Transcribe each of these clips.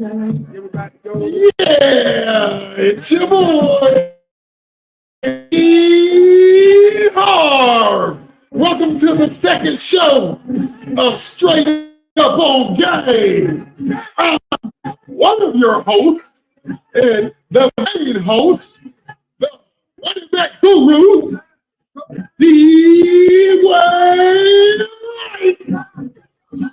Everybody go. Yeah, it's your boy, Harv. Welcome to the second show of Straight Up on Game. I'm one of your hosts and the main host, the running back guru, Dwayne Wright.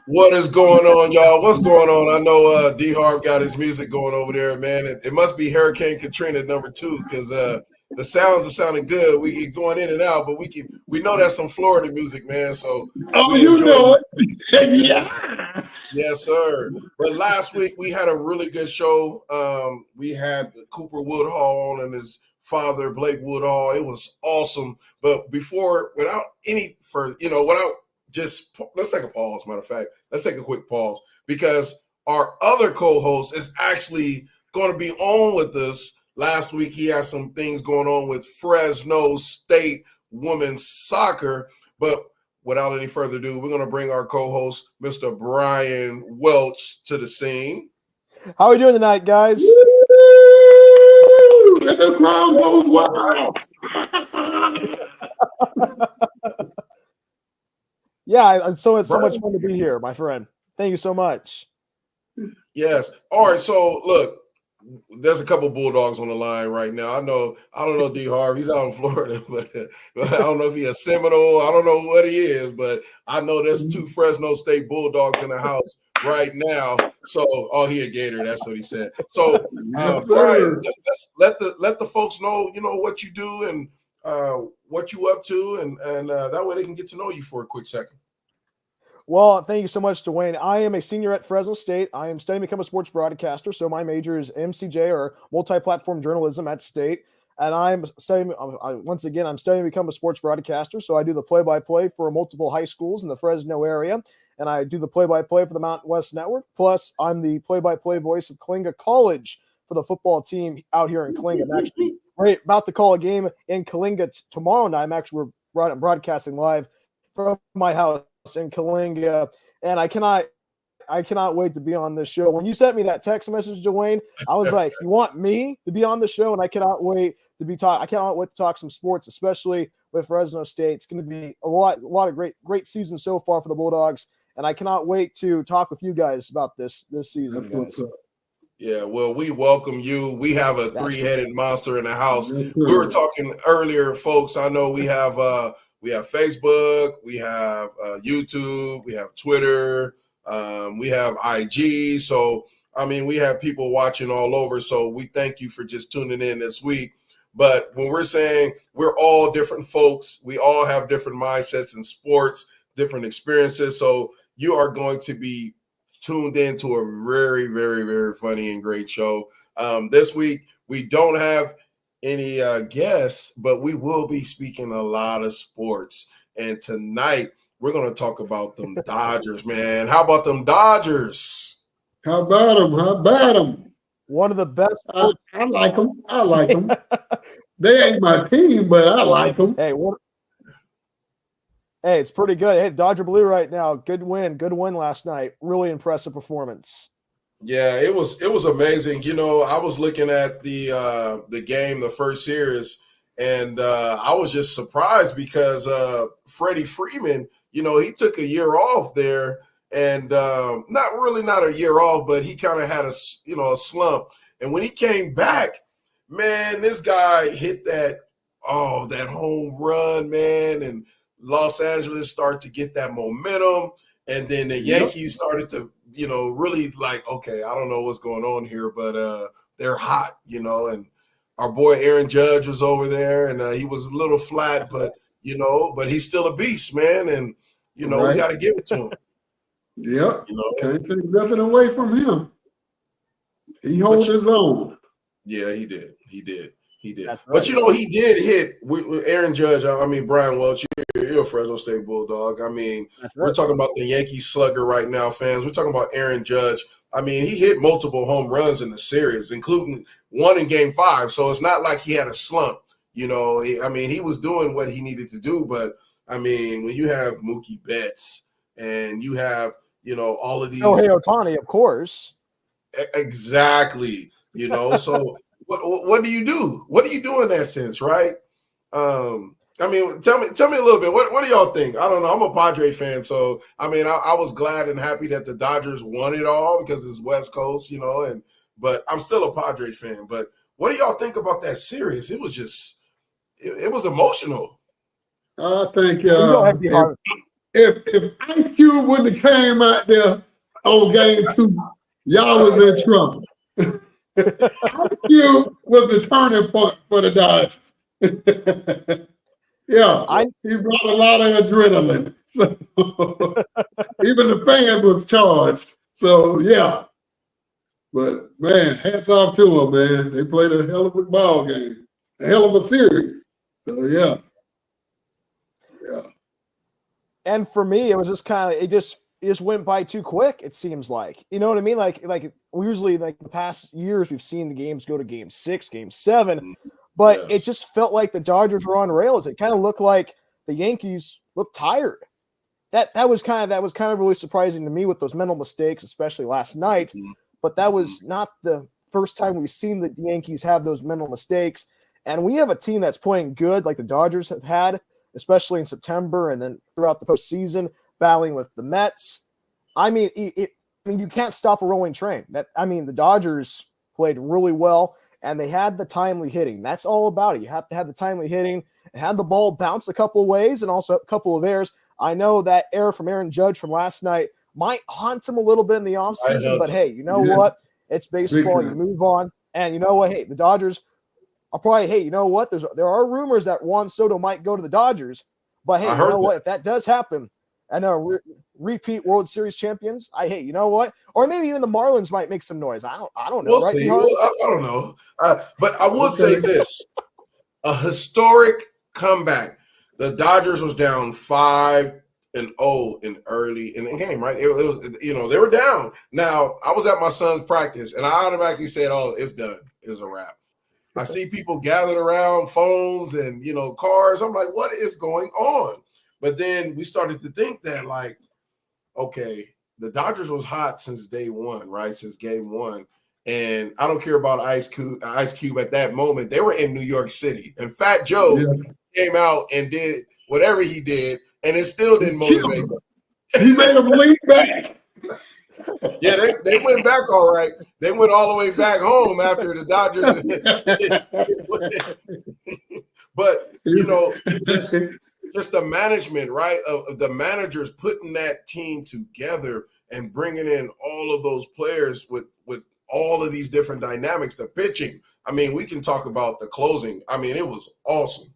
What is going on, y'all? What's going on? I know D Harv got his music going over there, man. It must be Hurricane Katrina #2 because the sounds are sounding good. We going in and out, but we know that's some Florida music, man. So you know it. Yeah. Yes, sir. But last week we had a really good show. We had Cooper Woodhall and his father, Blake Woodhall. It was awesome. But without let's take a pause. Matter of fact, let's take a quick pause because our other co-host is actually going to be on with us. Last week, he had some things going on with Fresno State women's soccer. But without any further ado, we're going to bring our co-host, Mr. Bryan Welch, to the scene. How are we doing tonight, guys? And the crowd goes wild. Yeah, it's so much fun to be here, my friend. Thank you so much. Yes. All right. So look, there's a couple Bulldogs on the line right now. I don't know D Harv. He's out in Florida, but I don't know if he's a Seminole. I don't know what he is, but I know there's 2 Fresno State Bulldogs in the house right now. So, he a Gator. That's what he said. So, Bryan, let the folks know, what you do and what you up to, and that way they can get to know you for a quick second. Well, thank you so much, Dwayne. I am a senior at Fresno State. I am studying to become a sports broadcaster. So my major is MCJ, or multi-platform journalism at State. And I'm studying, once again, I'm studying to become a sports broadcaster. So I do the play-by-play for multiple high schools in the Fresno area. And I do the play-by-play for the Mountain West Network. Plus, I'm the play-by-play voice of Kalinga College for the football team out here in Kalinga. I'm actually about to call a game in Kalinga tomorrow night. I'm broadcasting live from my house in Kalinga, and I cannot wait to be on this show. When you sent me that text message, Dwayne, I was like, you want me to be on the show? And I cannot wait to talk some sports, especially with Fresno State. It's going to be a lot of great season so far for the Bulldogs, and I cannot wait to talk with you guys about this season. Yeah, well, we welcome you. We have a 3-headed monster in the house. We were talking earlier, folks. I know we have Facebook, we have YouTube, we have Twitter, we have IG. So, we have people watching all over. So we thank you for just tuning in this week. But when we're saying we're all different folks, we all have different mindsets in sports, different experiences. So you are going to be tuned into a very, very, very funny and great show. This week, we don't have any guests, but we will be speaking a lot of sports. And tonight, we're going to talk about them Dodgers, man. How about them Dodgers? How about them? One of the best. I like them. They ain't my team, but I like them. Hey, it's pretty good. Hey, Dodger Blue right now. Good win last night. Really impressive performance. Yeah, it was amazing. I was looking at the game, the first series, and I was just surprised because Freddie Freeman, he took a year off there, and not a year off, but he kind of had a slump. And when he came back, man, this guy hit that home run, man, and Los Angeles started to get that momentum, and then the Yankees started to really like, okay, I don't know what's going on here, but they're hot, and our boy Aaron Judge was over there, and he was a little flat, but he's still a beast, man, and we got to give it to him. Yep, can't take nothing away from him. He holds his own. Yeah, he did. That's But right. he did hit with Aaron Judge. Bryan Welch, you're a Fresno State Bulldog. We're talking about the Yankees slugger right now, fans. We're talking about Aaron Judge. He hit multiple home runs in the series, including one in Game 5. So it's not like he had a slump. He was doing what he needed to do. But when you have Mookie Betts and you have all of these. Shohei Ohtani, of course. Exactly. You know, so what do you do? What do you do in that sense, right? I mean, tell me a little bit. What do y'all think? I don't know. I'm a Padre fan, so I mean, I was glad and happy that the Dodgers won it all because it's West Coast, you know. But I'm still a Padre fan. But what do y'all think about that series? It was just, it was emotional. I think Go ahead, Harv. if Ice Cube wouldn't have came out there on game 2, y'all was in trouble. Ice Cube was the turning point for the Dodgers. Yeah, he brought a lot of adrenaline. So even the fans was charged. So yeah. But man, hats off to them, man. They played a hell of a ball game, a hell of a series. So yeah. Yeah. And for me, it was just kind of it just went by too quick. It seems like, you know what I mean. Like we usually, like the past years, we've seen the games go to game 6, game 7, but it just felt like the Dodgers were on rails. It kind of looked like the Yankees looked tired. That was kind of really surprising to me with those mental mistakes, especially last night. But that was not the first time we've seen the Yankees have those mental mistakes. And we have a team that's playing good, like the Dodgers have had, especially in September and then throughout the postseason, battling with the Mets. I mean, you can't stop a rolling train. The Dodgers played really well, and they had the timely hitting. That's all about it. You have to have the timely hitting and had the ball bounce a couple of ways and also a couple of errors. I know that error from Aaron Judge from last night might haunt him a little bit in the offseason, but hey, you know what? It's baseball. You move on. And you know what? Hey, the Dodgers are probably, hey, you know what? There are rumors that Juan Soto might go to the Dodgers, but hey, you know what? If that does happen, and repeat World Series champions, you know what? Or maybe even the Marlins might make some noise. I don't know. We'll see. I don't know. But I would say this: a historic comeback. The Dodgers was down 5-0 in the game, right? It was, you know, they were down. Now, I was at my son's practice, and I automatically said, "Oh, it's done. It's a wrap." I see people gathered around phones and, you know, cars. I'm like, what is going on? But then we started to think that, like, okay, the Dodgers was hot since day one, right? Since game 1. And I don't care about Ice Cube at that moment. They were in New York City. And Fat Joe came out and did whatever he did, and it still didn't motivate him. He made them lean back. Yeah, they went back all right. They went all the way back home after the Dodgers. But, you know, just the management, right, of the managers putting that team together and bringing in all of those players with all of these different dynamics, the pitching. I mean, we can talk about the closing. I mean, it was awesome.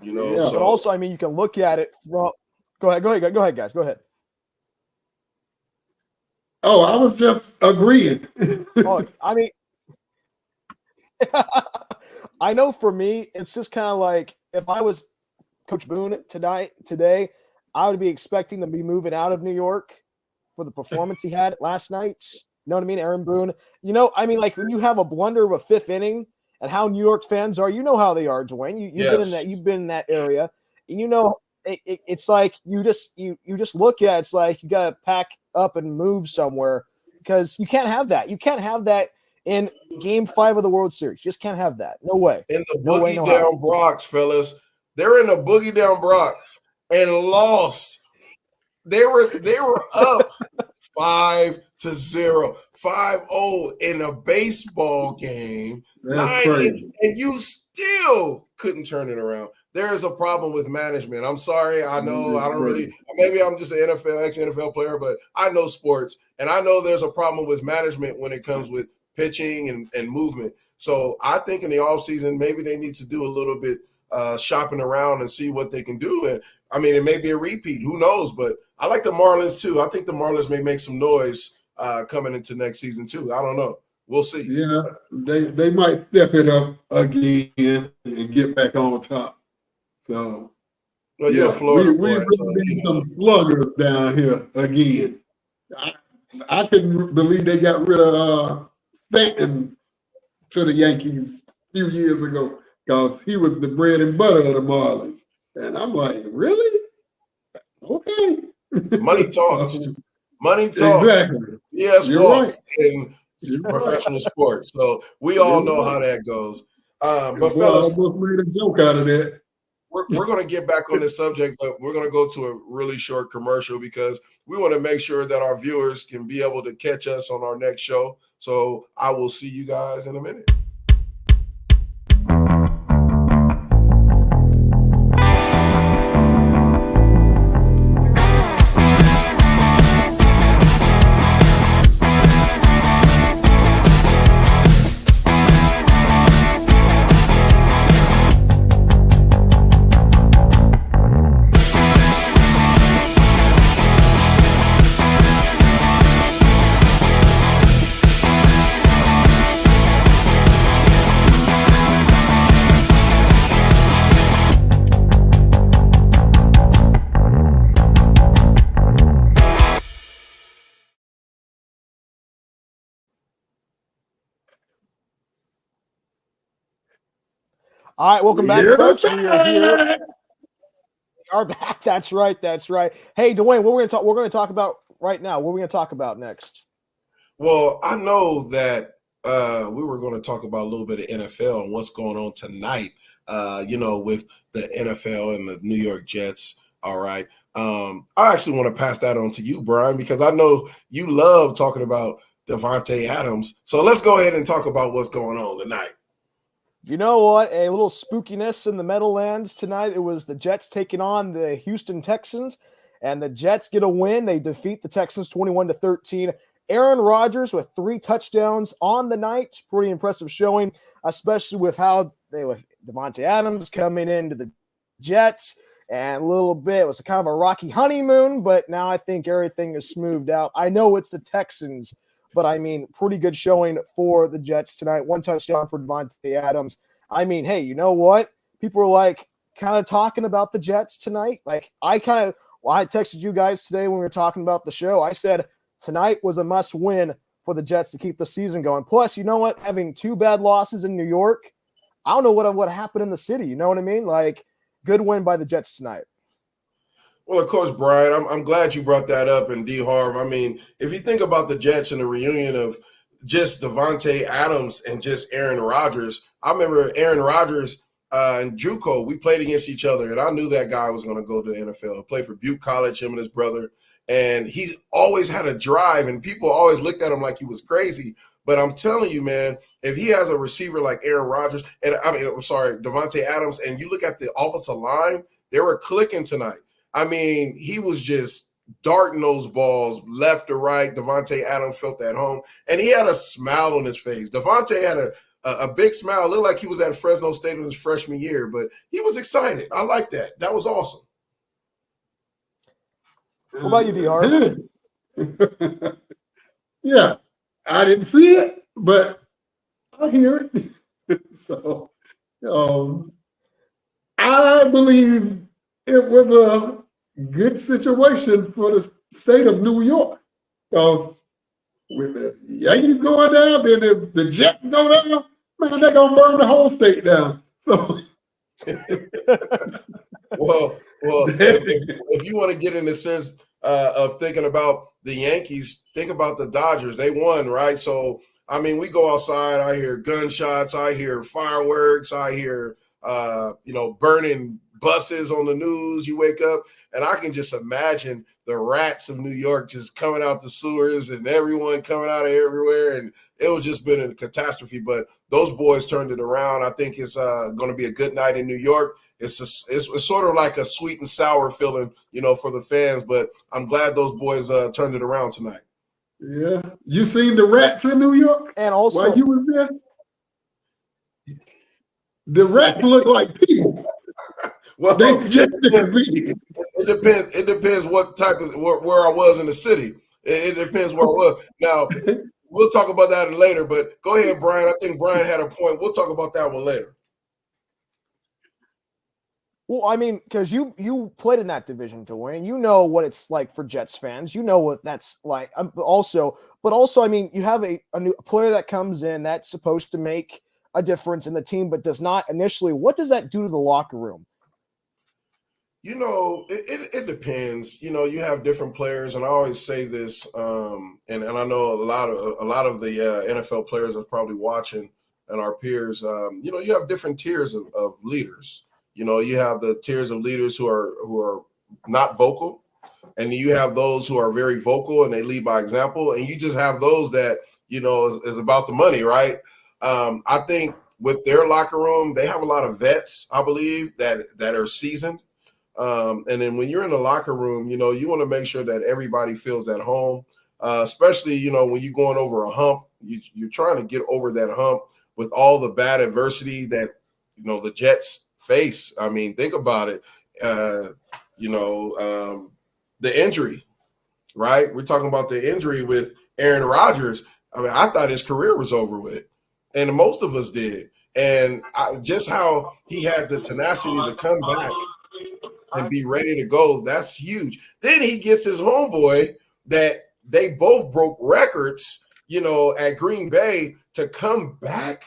You know, yeah. So also, I mean, you can look at it from – go ahead, guys. Go ahead. Oh, I was just agreeing. I mean, I know for me, it's just kind of like if I was Coach Boone today, I would be expecting to be moving out of New York for the performance he had last night. You know what I mean? Aaron Boone. You know, I mean, like when you have a blunder of a 5th inning and how New York fans are, you know how they are, Dwayne. You've been in that area. And you know, it's like you just look at it, it's like you got to pack up and move somewhere because you can't have that. You can't have that in game 5 of the World Series. You just can't have that. No way. In the boogie down Bronx, fellas. They're in the boogie down Bronx and lost. They were up 5-0, 5-0 in a baseball game. That's crazy. And you still couldn't turn it around. There is a problem with management. I'm sorry. I know I don't really – maybe I'm just an ex-NFL player, but I know sports. And I know there's a problem with management when it comes with pitching and movement. So I think in the offseason, maybe they need to do a little bit shopping around and see what they can do. And I mean, it may be a repeat. Who knows? But I like the Marlins too. I think the Marlins may make some noise coming into next season too. I don't know. We'll see. Yeah, they might step it up again and get back on top. So, well, yeah, Florida we really need some sluggers down here again. I couldn't believe they got rid of Stanton to the Yankees a few years ago because he was the bread and butter of the Marlins. And I'm like, really? Okay. Money talks. Money talks. Exactly. Yes, You're walks right. in You're professional sports. So we all know how that goes. But Boy, I fellas, almost made a joke out of that. we're going to get back on this subject, but we're going to go to a really short commercial because we want to make sure that our viewers can be able to catch us on our next show. So I will see you guys in a minute. All right, welcome back, You're folks. We are here. back. We are back. That's right. That's right. Hey, Dwayne, what we're going to talk about right now. What are we going to talk about next? Well, I know that we were going to talk about a little bit of NFL and what's going on tonight, with the NFL and the New York Jets. All right. I actually want to pass that on to you, Bryan, because I know you love talking about Davante Adams. So let's go ahead and talk about what's going on tonight. You know what? A little spookiness in the Meadowlands tonight. It was the Jets taking on the Houston Texans, and the Jets get a win. They defeat the Texans 21-13. Aaron Rodgers with 3 touchdowns on the night. Pretty impressive showing, especially with Davante Adams coming into the Jets. And a little bit, it was kind of a rocky honeymoon, but now I think everything is smoothed out. I know it's the Texans, but I mean, pretty good showing for the Jets tonight. 1 touchdown for Davante Adams. I mean, hey, you know what? People are like kind of talking about the Jets tonight. Like I texted you guys today when we were talking about the show. I said tonight was a must win for the Jets to keep the season going. Plus, you know what? Having 2 bad losses in New York, I don't know what happened in the city. You know what I mean? Like good win by the Jets tonight. Well, of course, Bryan, I'm glad you brought that up. And Harv, I mean, if you think about the Jets and the reunion of just Davante Adams and just Aaron Rodgers, I remember Aaron Rodgers and JUCO, we played against each other, and I knew that guy was going to go to the NFL. He played for Butte College, him and his brother, and he always had a drive, and people always looked at him like he was crazy. But I'm telling you, man, if he has a receiver like Aaron Rodgers, Davante Adams, and you look at the offensive line, they were clicking tonight. I mean, he was just darting those balls left to right. Davante Adams felt at home, and he had a smile on his face. Davante had a big smile. It looked like he was at Fresno State in his freshman year, but he was excited. I like that. That was awesome. What about you, Harv? Yeah, I didn't see it, but I hear it. So I believe it was a good situation for the state of New York. Because with the Yankees going down, then if the Jets go down, man, they're going to burn the whole state down. So, well, if you want to get in the sense of thinking about the Yankees, think about the Dodgers. They won, right? So, I mean, we go outside, I hear gunshots, I hear fireworks, I hear, burning buses on the news. You wake up, and I can just imagine the rats of New York just coming out the sewers and everyone coming out of everywhere, and it was just been a catastrophe. But those boys turned it around. I think it's going to be a good night in New York. It's sort of like a sweet and sour feeling, for the fans. But I'm glad those boys turned it around tonight. Yeah, you seen the rats in New York, and also while you was there. The rats look like people. Well, It depends. It depends what type of where I was in the city. It depends where I was. Now, we'll talk about that later. But go ahead, Bryan. I think Bryan had a point. We'll talk about that one later. Well, I mean, because you played in that division, Dwayne. You know what it's like for Jets fans. You know what that's like. But also, I mean, you have a new player that comes in that's supposed to make a difference in the team, but does not initially. What does that do to the locker room? It depends. You have different players, and I always say this, and I know a lot of the NFL players are probably watching, and our peers. You have different tiers of leaders. You have the tiers of leaders who are not vocal, and you have those who are very vocal and they lead by example, and you just have those that is about the money, right? I think with their locker room, they have a lot of vets, I believe, that are seasoned. And then when you're in the locker room, you want to make sure that everybody feels at home, especially, when you're going over a hump, you're trying to get over that hump with all the bad adversity that, the Jets face. I mean, think about it. The injury, right? We're talking about the injury with Aaron Rodgers. I mean, I thought his career was over with, and most of us did. And just how he had the tenacity to come back and be ready to go, that's huge. Then he gets his homeboy that they both broke records, at Green Bay to come back.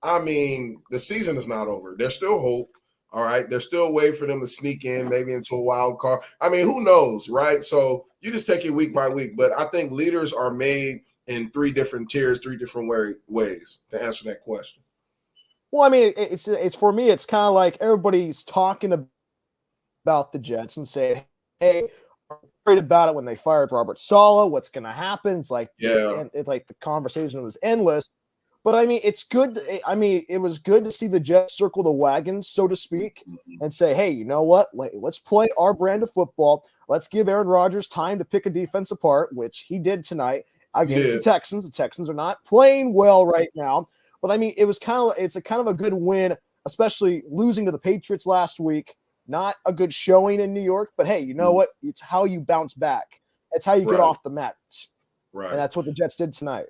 I mean, the season is not over. There's still hope. All right. There's still a way for them to sneak in, maybe into a wild card. I mean, who knows, right? So you just take it week by week. But I think leaders are made in 3 different tiers, 3 different ways to answer that question. Well, I mean, it's for me, it's kind of like everybody's talking about the Jets and saying, hey, I'm worried about it when they fired Robert Saleh. What's going to happen? It's like, it's like the conversation was endless. But I mean, it's good. I mean, it was good to see the Jets circle the wagon, so to speak, and say, hey, you know what? Let's play our brand of football. Let's give Aaron Rodgers time to pick a defense apart, which he did tonight against the Texans. The Texans are not playing well right now. But I mean, it's a kind of a good win, especially losing to the Patriots last week. Not a good showing in New York, but hey, you know what? It's how you bounce back. It's how you get off the mat. Right. And that's what the Jets did tonight.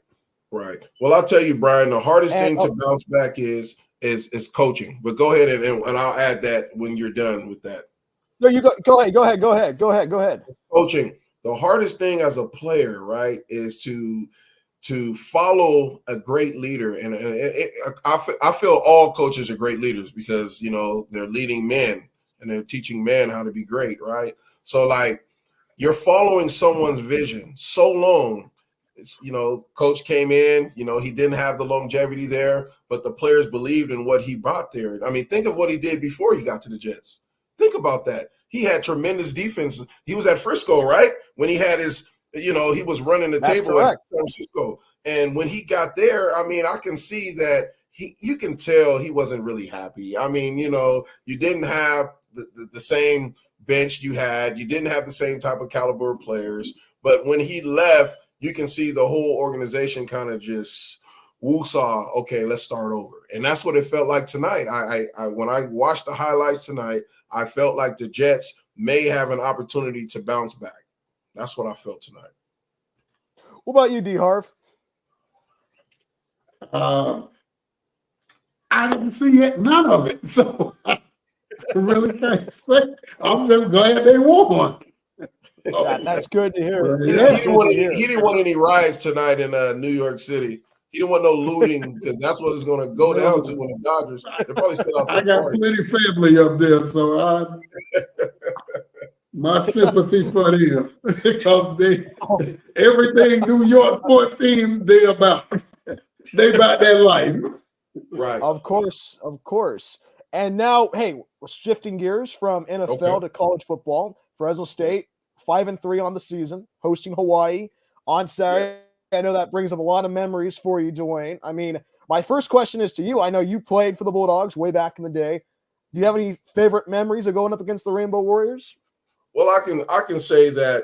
Right. Well, I'll tell you, Brian, the hardest thing to bounce back is coaching. But go ahead and I'll add that when you're done with that. No, you go ahead. Coaching. The hardest thing as a player, right, is to follow a great leader. And I feel all coaches are great leaders because, they're leading men and they're teaching men how to be great, right? So, like, you're following someone's vision so long. Coach came in, he didn't have the longevity there, but the players believed in what he brought there. I mean, think of what he did before he got to the Jets. Think about that. He had tremendous defense. He was at Frisco, right? When he had his, he was running the table at San Francisco. And when he got there, I mean, I can see that you can tell he wasn't really happy. I mean, you didn't have the same bench you had. You didn't have the same type of caliber of players. But when he left, you can see the whole organization kind of just woosah. Okay, let's start over. And that's what it felt like tonight. I when I watched the highlights tonight, I felt like the Jets may have an opportunity to bounce back. That's what I felt tonight. What about you, D. Harv? I didn't see none of it, so I really can't say. I'm just glad they won. That's good to hear. He didn't want any riots tonight in New York City. He didn't want no looting because that's what it's going to go down to when the Dodgers. They're probably still out there. I got plenty family up there, so my sympathy for them because everything New York sports teams they about that life. Right. Of course. And now, hey, we're shifting gears from NFL to college football. Fresno State 5-3 on the season, hosting Hawaii on Saturday. Yeah. I know that brings up a lot of memories for you, Dwayne. I mean, my first question is to you. I know you played for the Bulldogs way back in the day. Do you have any favorite memories of going up against the Rainbow Warriors? Well, I can say that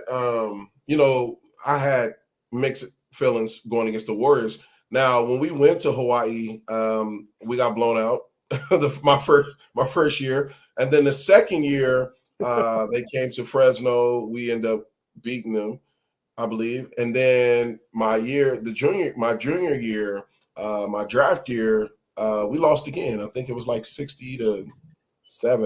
I had mixed feelings going against the Warriors. Now, when we went to Hawaii, we got blown out my first year, and then the second year they came to Fresno. We ended up beating them, I believe. And then my junior year, my draft year, we lost again. I think it was like 60-7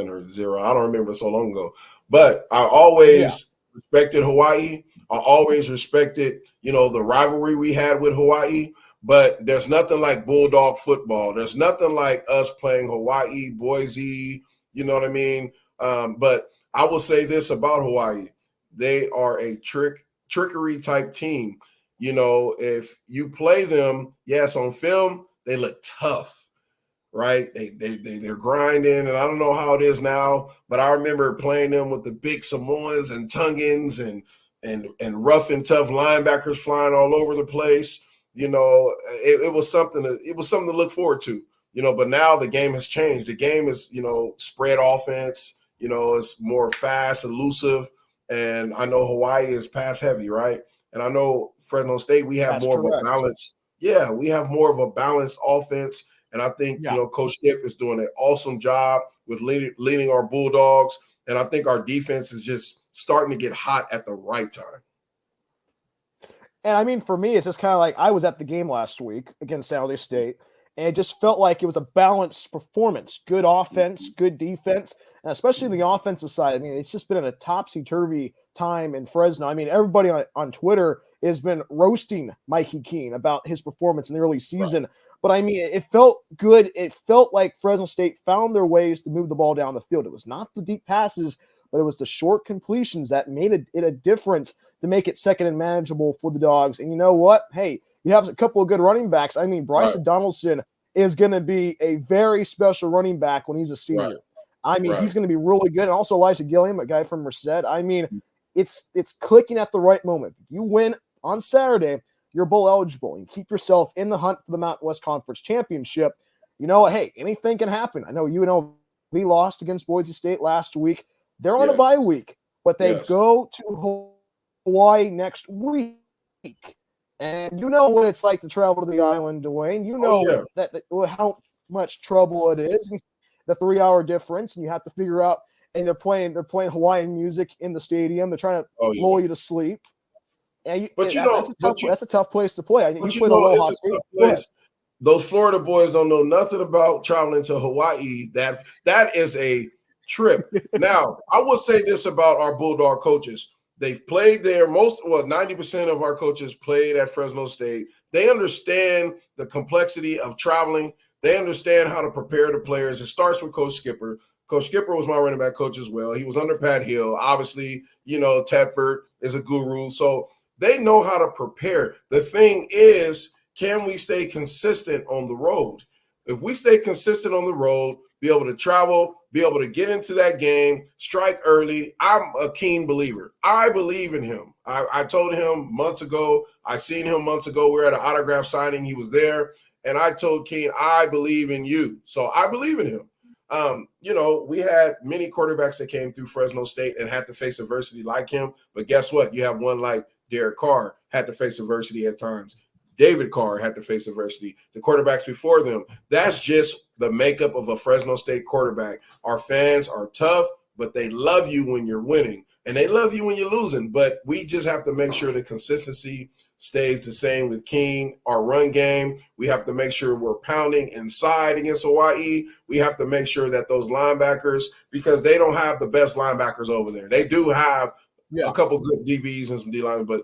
or 0. I don't remember, so long ago. But I always respected Hawaii. I always respected, the rivalry we had with Hawaii. But there's nothing like Bulldog football. There's nothing like us playing Hawaii, Boise. You know what I mean? But I will say this about Hawaii. They are a trickery type team. You know, if you play them, yes, on film, they look tough, right? They're grinding, and I don't know how it is now, but I remember playing them with the big Samoans and Tongans and rough and tough linebackers flying all over the place. You know, it was something to look forward to. You know, but now the game has changed. The game is, you know, spread offense. You know, it's more fast, elusive, and I know Hawaii is pass heavy, right? And I know Fresno State, we have That's more correct. of a balance. Yeah, we have more of a balanced offense. And I think, you know, Coach Skip is doing an awesome job with leading our Bulldogs. And I think our defense is just starting to get hot at the right time. And I mean, for me, it's just kind of like I was at the game last week against San Jose State, and it just felt like it was a balanced performance, good offense, good defense, and especially the offensive side. I mean, it's just been a topsy-turvy time in Fresno. I mean, everybody on Twitter has been roasting Mikey Keene about his performance in the early season. Right. But I mean, it felt good. It felt like Fresno State found their ways to move the ball down the field. It was not the deep passes, but it was the short completions that made it a difference to make it second and manageable for the Dogs. And you know what? Hey, you have a couple of good running backs. I mean, Bryson Donaldson is going to be a very special running back when he's a senior. Right. I mean, he's going to be really good. And also Elijah Gilliam, a guy from Merced. I mean, it's clicking at the right moment. If you win on Saturday, you're bowl eligible and keep yourself in the hunt for the Mountain West Conference Championship. You know, hey, anything can happen. I know UNLV lost against Boise State last week. They're on a bye week, but they go to Hawaii next week. And you know what it's like to travel to the island, Dwayne. You know that how much trouble it is, the 3-hour difference, and you have to figure out. And they're playing Hawaiian music in the stadium. They're trying to lull you to sleep. And that's a tough place to play. You played Aloha State. Those Florida boys don't know nothing about traveling to Hawaii. That is a trip. Now, I will say this about our Bulldog coaches. They've played there. 90% of our coaches played at Fresno State. They understand the complexity of traveling. They understand how to prepare the players. It starts with Coach Skipper. Coach Skipper was my running back coach as well. He was under Pat Hill. Obviously, you know, Tedford is a guru. So they know how to prepare. The thing is, can we stay consistent on the road? If we stay consistent on the road, be able to travel, be able to get into that game, strike early. I'm a keen believer. I believe in him. I told him months ago. I seen him months ago. We were at an autograph signing. He was there. And I told Keen, I believe in you. So I believe in him. You know, we had many quarterbacks that came through Fresno State and had to face adversity like him. But guess what? You have one like Derek Carr had to face adversity at times. David Carr had to face adversity. The quarterbacks before them. That's just the makeup of a Fresno State quarterback. Our fans are tough, but they love you when you're winning, and they love you when you're losing. But we just have to make sure the consistency stays the same with Keene. Our run game, we have to make sure we're pounding inside against Hawaii. We have to make sure that those linebackers, because they don't have the best linebackers over there. They do have a couple good DBs and some D linemen, but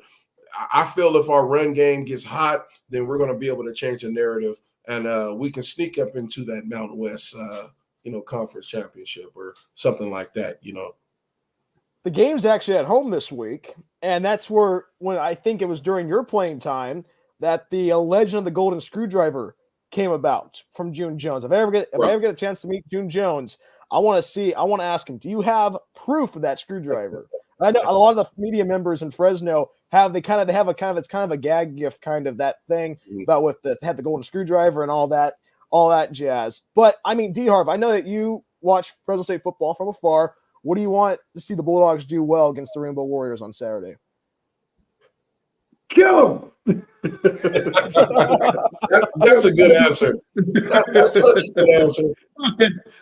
I feel if our run game gets hot, then we're going to be able to change the narrative, and we can sneak up into that Mountain West, conference championship or something like that. You know, the game's actually at home this week, and that's when I think it was during your playing time that the legend of the Golden Screwdriver came about from June Jones. If I ever get a chance to meet June Jones, I want to ask him, do you have proof of that screwdriver? I know a lot of the media members in Fresno have a gag gift kind of that thing about had the Golden Screwdriver and all that jazz. But I mean, Harv, I know that you watch Fresno State football from afar. What do you want to see the Bulldogs do well against the Rainbow Warriors on Saturday? Kill them. That's a good answer. That's such a good answer.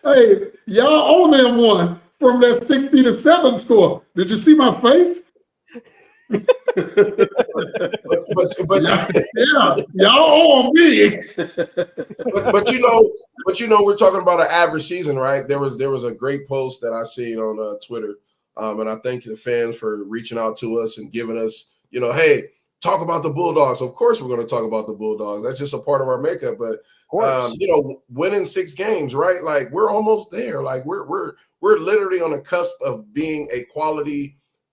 Hey, y'all owe them one from that 60-7 score. Did you see my face? but y'all owe me. but you know, we're talking about an average season, right? There was a great post that I seen on Twitter, and I thank the fans for reaching out to us and giving us, hey, talk about the Bulldogs. Of course, we're going to talk about the Bulldogs. That's just a part of our makeup. But course. Winning 6 games, right? Like we're almost there. Like we're literally on the cusp of being a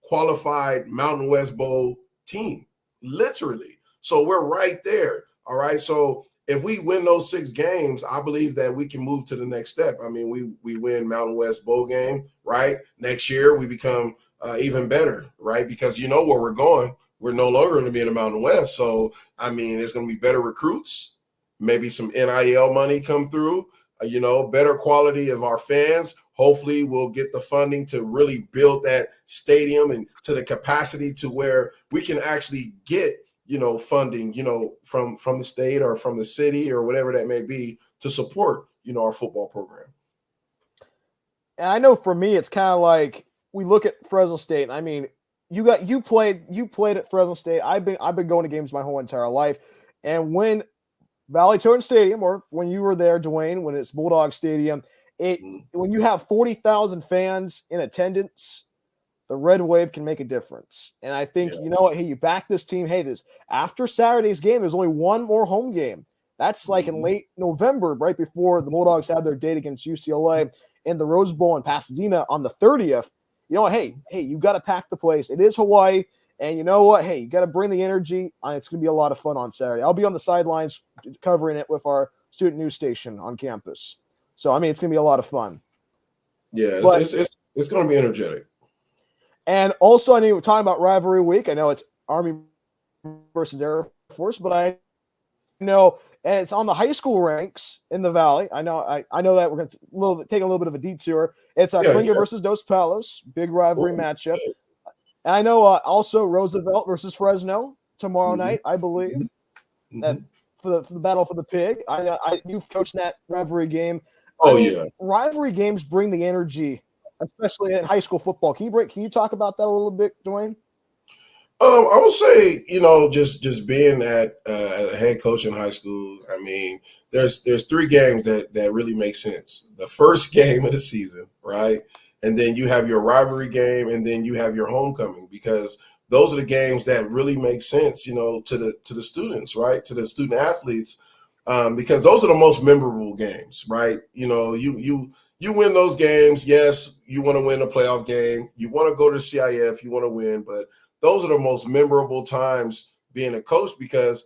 qualified Mountain West Bowl team, literally. So we're right there. All right. So if we win those 6 games, I believe that we can move to the next step. I mean, we win Mountain West Bowl game, right? Next year we become even better, right? Because where we're going. We're no longer going to be in the Mountain West. So, I mean, it's going to be better recruits, maybe some NIL money come through, better quality of our fans. Hopefully we'll get the funding to really build that stadium and to the capacity to where we can actually get, funding, from the state or from the city or whatever that may be to support, our football program. And I know for me, it's kind of like we look at Fresno State. And I mean, you played at Fresno State. I've been going to games my whole entire life. And when Valley Totem Stadium, or when you were there, Dwayne, when it's Bulldog Stadium, when you have 40,000 fans in attendance, the red wave can make a difference. And I think, Yes. you know what, hey, you back this team. Hey, after Saturday's game, there's only one more home game. That's like in late November, right before the Bulldogs have their date against UCLA in the Rose Bowl in Pasadena on the 30th. You know what, hey, you got to pack the place. It is Hawaii. And you know what? Hey, you got to bring the energy. It's going to be a lot of fun on Saturday. I'll be on the sidelines covering it with our student news station on campus. So, I mean, it's going to be a lot of fun. Yeah, it's going to be energetic. And also, I know we're talking about rivalry week. I know it's Army versus Air Force, but I know and it's on the high school ranks in the Valley. I know that we're going to take a little bit of a detour. It's Klinger versus Dos Palos, big rivalry matchup. And I know also Roosevelt versus Fresno tomorrow night, I believe, that for the battle for the pig. You've coached that rivalry game. Rivalry games bring the energy, especially in high school football. Can you talk about that a little bit, Dwayne? I would say, just being at a head coach in high school, I mean, there's 3 games that really make sense. The first game of the season, right? And then you have your rivalry game, and then you have your homecoming, because those are the games that really make sense, to the students, right? To the student athletes, because those are the most memorable games, right? You win those games. Yes, you want to win a playoff game. You want to go to CIF. You want to win, but those are the most memorable times being a coach, because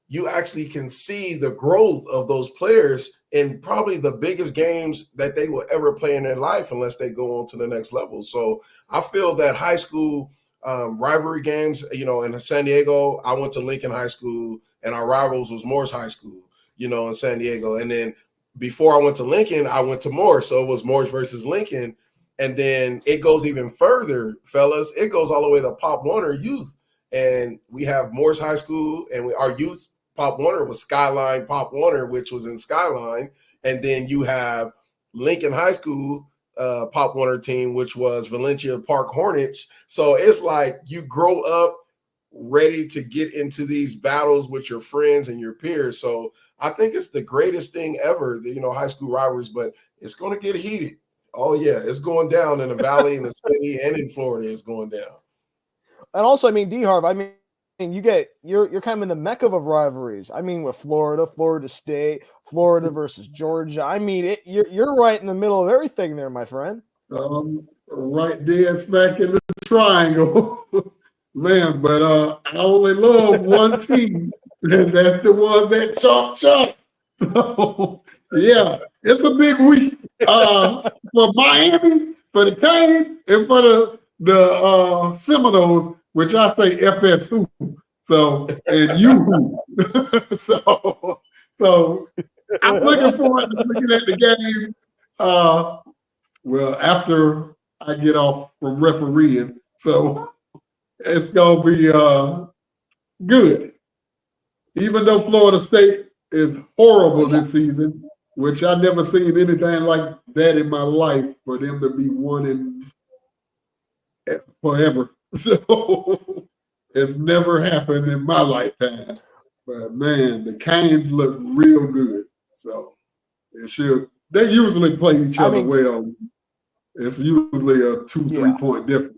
you actually can see the growth of those players in probably the biggest games that they will ever play in their life, unless they go on to the next level. So I feel that high school rivalry games, in San Diego, I went to Lincoln High School, and our rivals was Morris High School, in San Diego. And then before I went to Lincoln, I went to Morris. So it was Morris versus Lincoln. And then it goes even further, fellas. It goes all the way to Pop Warner Youth. And we have Morris High School, and our youth Pop Warner was Skyline Pop Warner, which was in Skyline. And then you have Lincoln High School Pop Warner team, which was Valencia Park Hornets. So it's like you grow up ready to get into these battles with your friends and your peers. So I think it's the greatest thing ever, high school rivalries, but it's going to get heated. Oh, yeah, it's going down in the Valley, in the city, and in Florida, it's going down. And also, I mean, Harv, I mean, you're kind of in the mecca of rivalries. I mean, with Florida State, Florida versus Georgia. I mean, you're right in the middle of everything there, my friend. Right dead smack in the triangle, man. But I only love one team, and that's the one that chalk. So yeah, it's a big week for Miami, for the Canes, and for the Seminoles, which I say FSU. So and you. so I'm looking forward to looking at the game. Well, after I get off from refereeing, so it's gonna be good. Even though Florida State is horrible this season, which I never seen anything like that in my life, for them to be winning forever. So it's never happened in my lifetime. But man, the Canes look real good. So it should. They usually play each other well. It's usually a 2-3 point difference.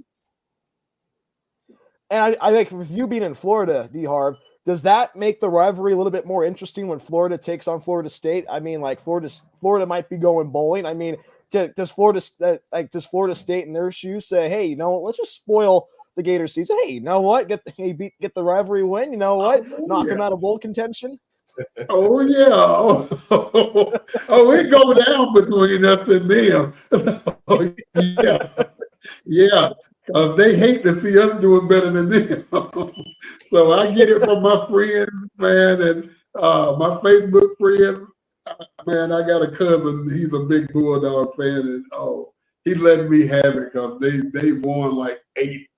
And I think with you being in Florida, Harv, does that make the rivalry a little bit more interesting when Florida takes on Florida State? I mean, like Florida might be going bowling. I mean, does Florida State in their shoes say, hey, you know, let's just spoil the Gator season? Hey, you know what? Get the rivalry win. You know what? Knock them out of bowl contention. Oh yeah. Oh, it go down between us and them. Oh, yeah. Yeah. Because they hate to see us doing better than them. So I get it from my friends, man, and my Facebook friends. Man, I got a cousin, he's a big Bulldog fan, and he let me have it because they won like eight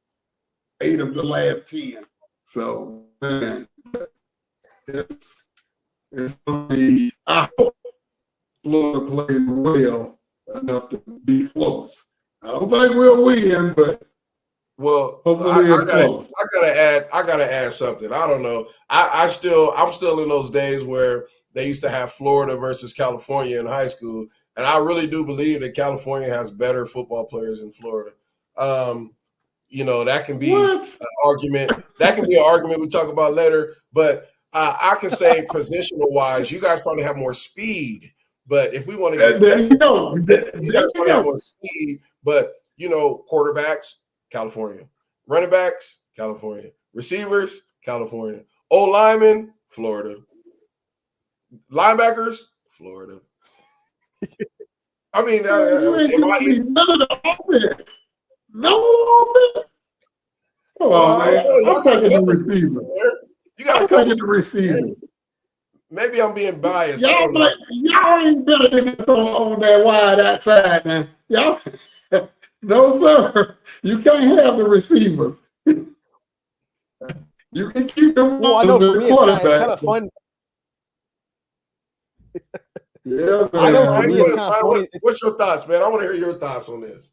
of the last 10. So man, it's gonna be, I hope Florida plays well enough to be close. I don't think we'll win, but hopefully it's close. I gotta add something. I don't know. I'm still in those days where they used to have Florida versus California in high school, and I really do believe that California has better football players than Florida. You know, that can be an argument. That can be an argument we talk about later, but I can say positional wise, you guys probably have more speed. But if we want to get technical, you guys probably have more speed. But you know, quarterbacks, California, running backs, California, receivers, California, O-linemen, Florida, linebackers, Florida. I mean, none of the offense. No offense. I'm taking the receiver. You got to the receiver. Maybe I'm being biased. Y'all ain't better than us on that wide outside now. Y'all, no sir. You can't have the receivers. You can keep them. Well, I know for me, it's kind of fun. Yeah, I know for me, it's kind of funny. What's your thoughts, man? I want to hear your thoughts on this.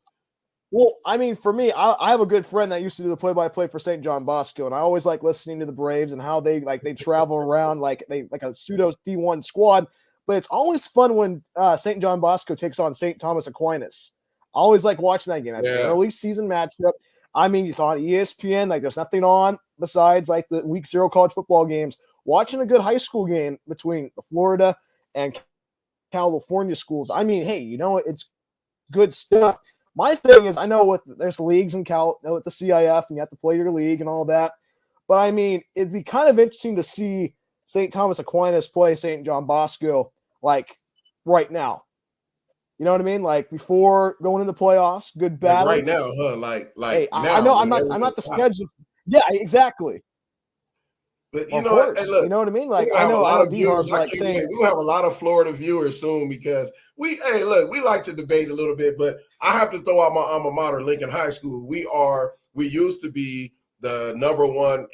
Well, I mean, for me, I have a good friend that used to do the play-by-play for St. John Bosco, and I always like listening to the Braves and how they travel around like a pseudo D1 squad. But it's always fun when St. John Bosco takes on St. Thomas Aquinas. I always like watching that game. It's an early season matchup. I mean, it's on ESPN. Like, there's nothing on besides like the Week 0 college football games. Watching a good high school game between the Florida and California schools. I mean, hey, you know, it's good stuff. My thing is, I know there's leagues in with the CIF, and you have to play your league and all that. But I mean, it'd be kind of interesting to see St. Thomas Aquinas play St. John Bosco like right now. You know what I mean? Like before going into the playoffs, good battle. Like right now, huh? Like hey, now. I know I'm not the schedule. Yeah, exactly. But you know, hey, look, you know what I mean? Like I know D-Harv's like saying we'll have a lot of Florida viewers soon because we like to debate a little bit, but I have to throw out my alma mater, Lincoln High School. We used to be the #1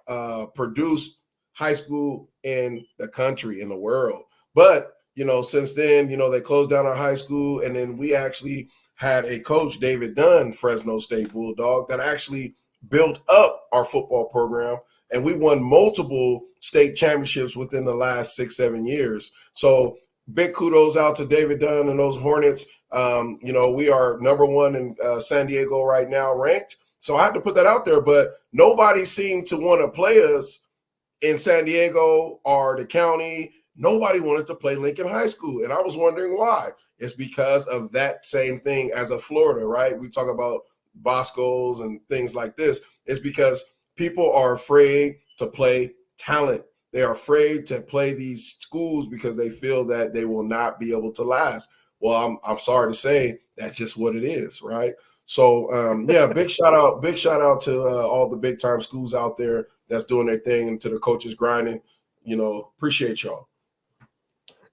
NFL produced high school in the country, in the world. But you know, since then, you know, they closed down our high school, and then we actually had a coach, David Dunn, Fresno State Bulldog, that actually built up our football program. And we won multiple state championships within the last 6-7 years. So big kudos out to David Dunn and those Hornets. You know, we are #1 in San Diego right now ranked. So I have to put that out there. But nobody seemed to want to play us in San Diego or the county. Nobody wanted to play Lincoln High School. And I was wondering why. It's because of that same thing as a Florida, right? We talk about Boscos and things like this. It's because people are afraid to play talent. They are afraid to play these schools because they feel that they will not be able to last. Well, I'm sorry to say that's just what it is, right? So, yeah, big shout out to all the big time schools out there that's doing their thing, and to the coaches grinding. You know, appreciate y'all.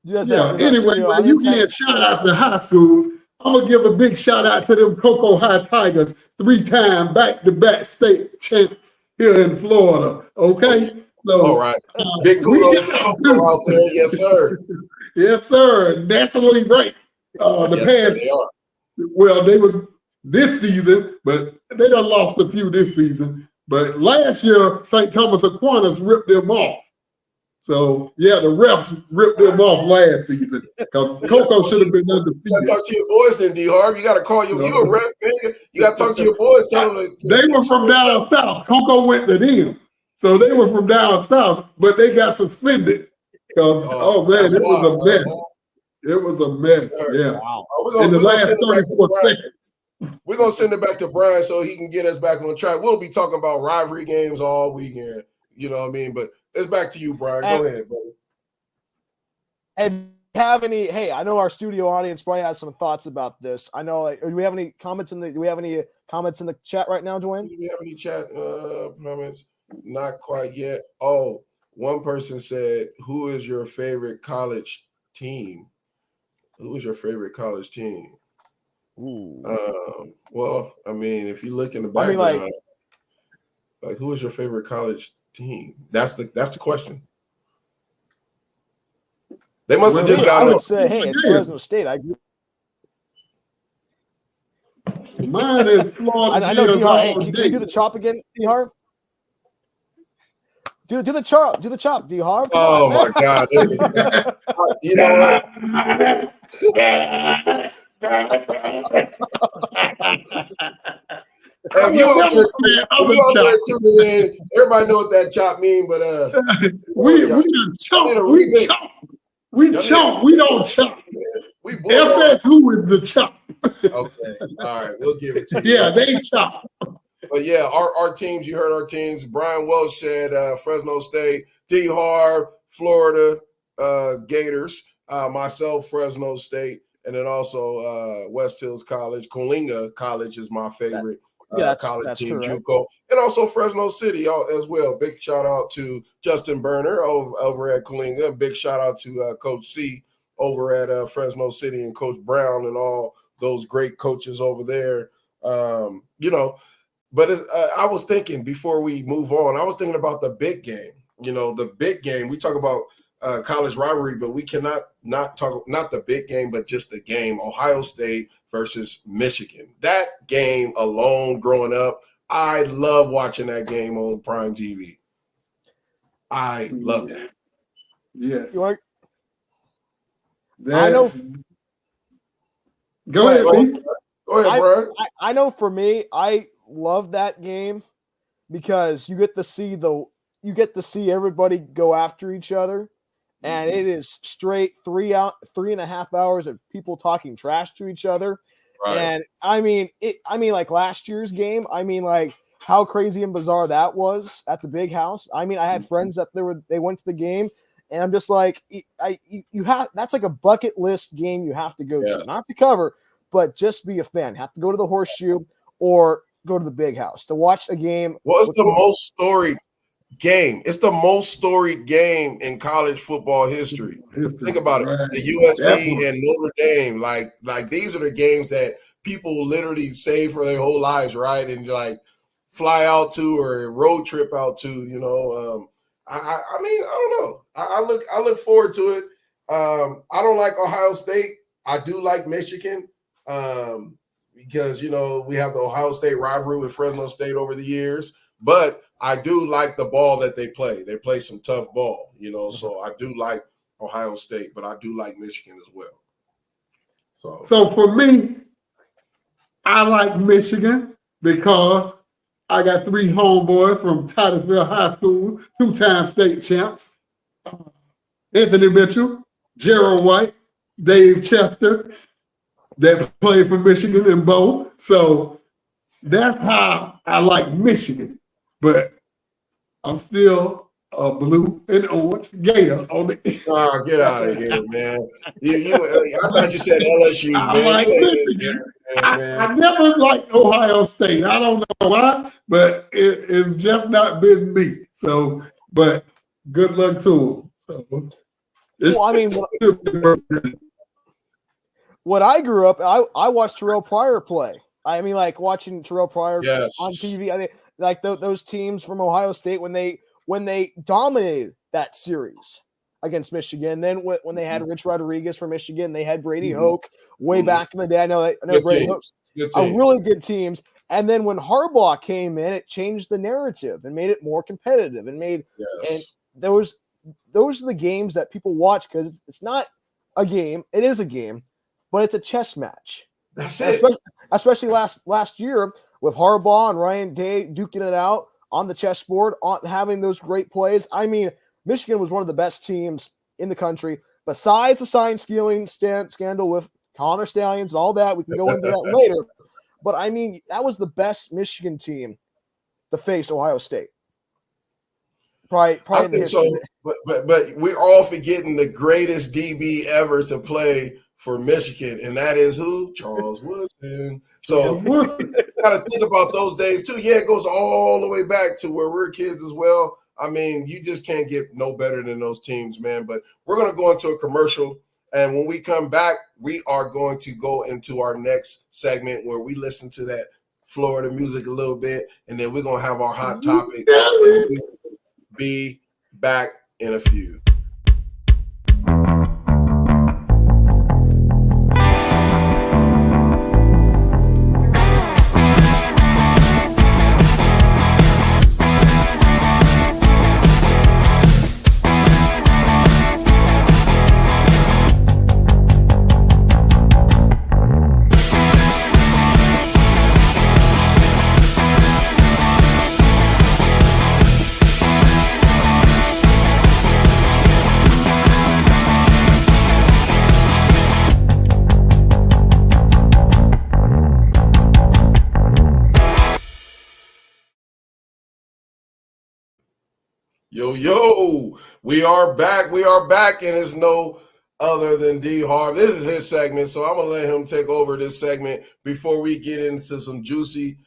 Anyway, when you can't shout out to high schools, I'm gonna give a big shout out to them Cocoa High Tigers, 3-time back-to-back state champs here in Florida. Okay, so all right, big kudos out there, yes sir, yes sir, nationally ranked. They was this season, but they done lost a few this season. But last year, St. Thomas Aquinas ripped them off. So, yeah, the refs ripped them off last season because Coco should have been undefeated. You got to talk to your boys then, D-Harv. You got to call you a ref, man. You got to talk to your boys. Tell them they were from down south. Coco went to them. So they were from down south, but they got suspended. Oh man, that's it was a wild, mess. It was a mess. Yeah. Wow. In the last 34 seconds. We're gonna send it back to Bryan so he can get us back on track. We'll be talking about rivalry games all weekend. You know what I mean? But it's back to you, Bryan. Go ahead, brother. And have any? Hey, I know our studio audience probably has some thoughts about this. I know. Like, do we have any comments in the? Do we have any comments in the chat right now, Dwayne? Do we have any chat comments? Not quite yet. Oh, one person said, "Who is your favorite college team? Who is your favorite college team?" Ooh. Well, I mean, if you look in the background, like who is your favorite college team? That's the question. They must have just got. I would say, hey, it's Fresno State. Mine is Florida. I know. Hey, can you do the chop again, Harv? Do the chop. Do the chop, Harv. Oh my God! You know what? You out there tuning in, everybody know what that chop mean, but we chop. We chop. We don't chop. FS, who is the chop? Okay, all right, we'll give it to you. Yeah, they chop. But yeah, our teams, you heard our teams. Bryan Welch said Fresno State, D. Harv, Florida Gators, myself, Fresno State, and then also West Hills College. Coalinga College is my favorite college team, JUCO, and also Fresno City as well. Big shout out to Justin Berner over at Coalinga. Big shout out to Coach C over at Fresno City and Coach Brown and all those great coaches over there. You know, but I was thinking before we move on, I was thinking about the big game. You know, the big game. We talk about college rivalry, but we cannot not talk not the big game, but just the game. Ohio State versus Michigan. That game alone, growing up, I love watching that game on Prime TV. I love that. Yes. I know. Go ahead, Pete. Go ahead, Bryan. I know for me, I love that game because you get to see everybody go after each other. And it is straight 3.5 hours of people talking trash to each other. Right. And I mean, like last year's game, I mean, like how crazy and bizarre that was at the big house. I mean, I had friends that they went to the game, and I'm just like, you have, that's like a bucket list game you have to go to, not to cover, but just be a fan. Have to go to the Horseshoe or go to the big house to watch a game. Well, it's the most storied game. It's the most storied game in college football history. Think about it. The USC and Notre Dame, like these are the games that people literally save for their whole lives, right? And like fly out to or road trip out to, you know. I mean, I don't know. I look forward to it. I don't like Ohio State. I do like Michigan. Because you know we have the Ohio State rivalry with Fresno State over the years, but I do like the ball that they play. They play some tough ball, you know. So I do like Ohio State, but I do like Michigan as well. So for me, I like Michigan because I got 3 homeboys from Titusville High School, 2-time state champs: Anthony Mitchell, Gerald White, Dave Chester, that played for Michigan and Bo. So that's how I like Michigan. But I'm still a blue and orange Gator on the. Oh, get out of here, man! I thought you said LSU, man. Like I never liked Ohio State. I don't know why, but it's just not been me. So, but good luck to them. So, well, I mean. When I grew up, I watched Terrell Pryor play. I mean, like watching Terrell Pryor on TV. I mean, like those teams from Ohio State when they dominated that series against Michigan. Then when they had Rich Rodriguez from Michigan, they had Brady Hoke way back in the day. I know Brady Hoke are really good teams. And then when Harbaugh came in, it changed the narrative and made it more competitive and and those are the games that people watch because it's not a game. It is a game. But it's a chess match. That's it. Especially last year with Harbaugh and Ryan Day duking it out on the chessboard, on having those great plays. I mean, Michigan was one of the best teams in the country, besides the sign stealing scandal with Connor Stallions and all that. We can go into that later. But I mean, that was the best Michigan team to face Ohio State. Probably I think so, but we're all forgetting the greatest DB ever to play for Michigan, and that is who? Charles Woodson. So you got to think about those days too. Yeah, it goes all the way back to where we're kids as well. I mean, you just can't get no better than those teams, man. But we're going to go into a commercial, and when we come back, we are going to go into our next segment where we listen to that Florida music a little bit, and then we're going to have our hot topic. And we be back in a few. Yo, we are back. And it's no other than D Harv. This is his segment, so I'm going to let him take over this segment before we get into some juicy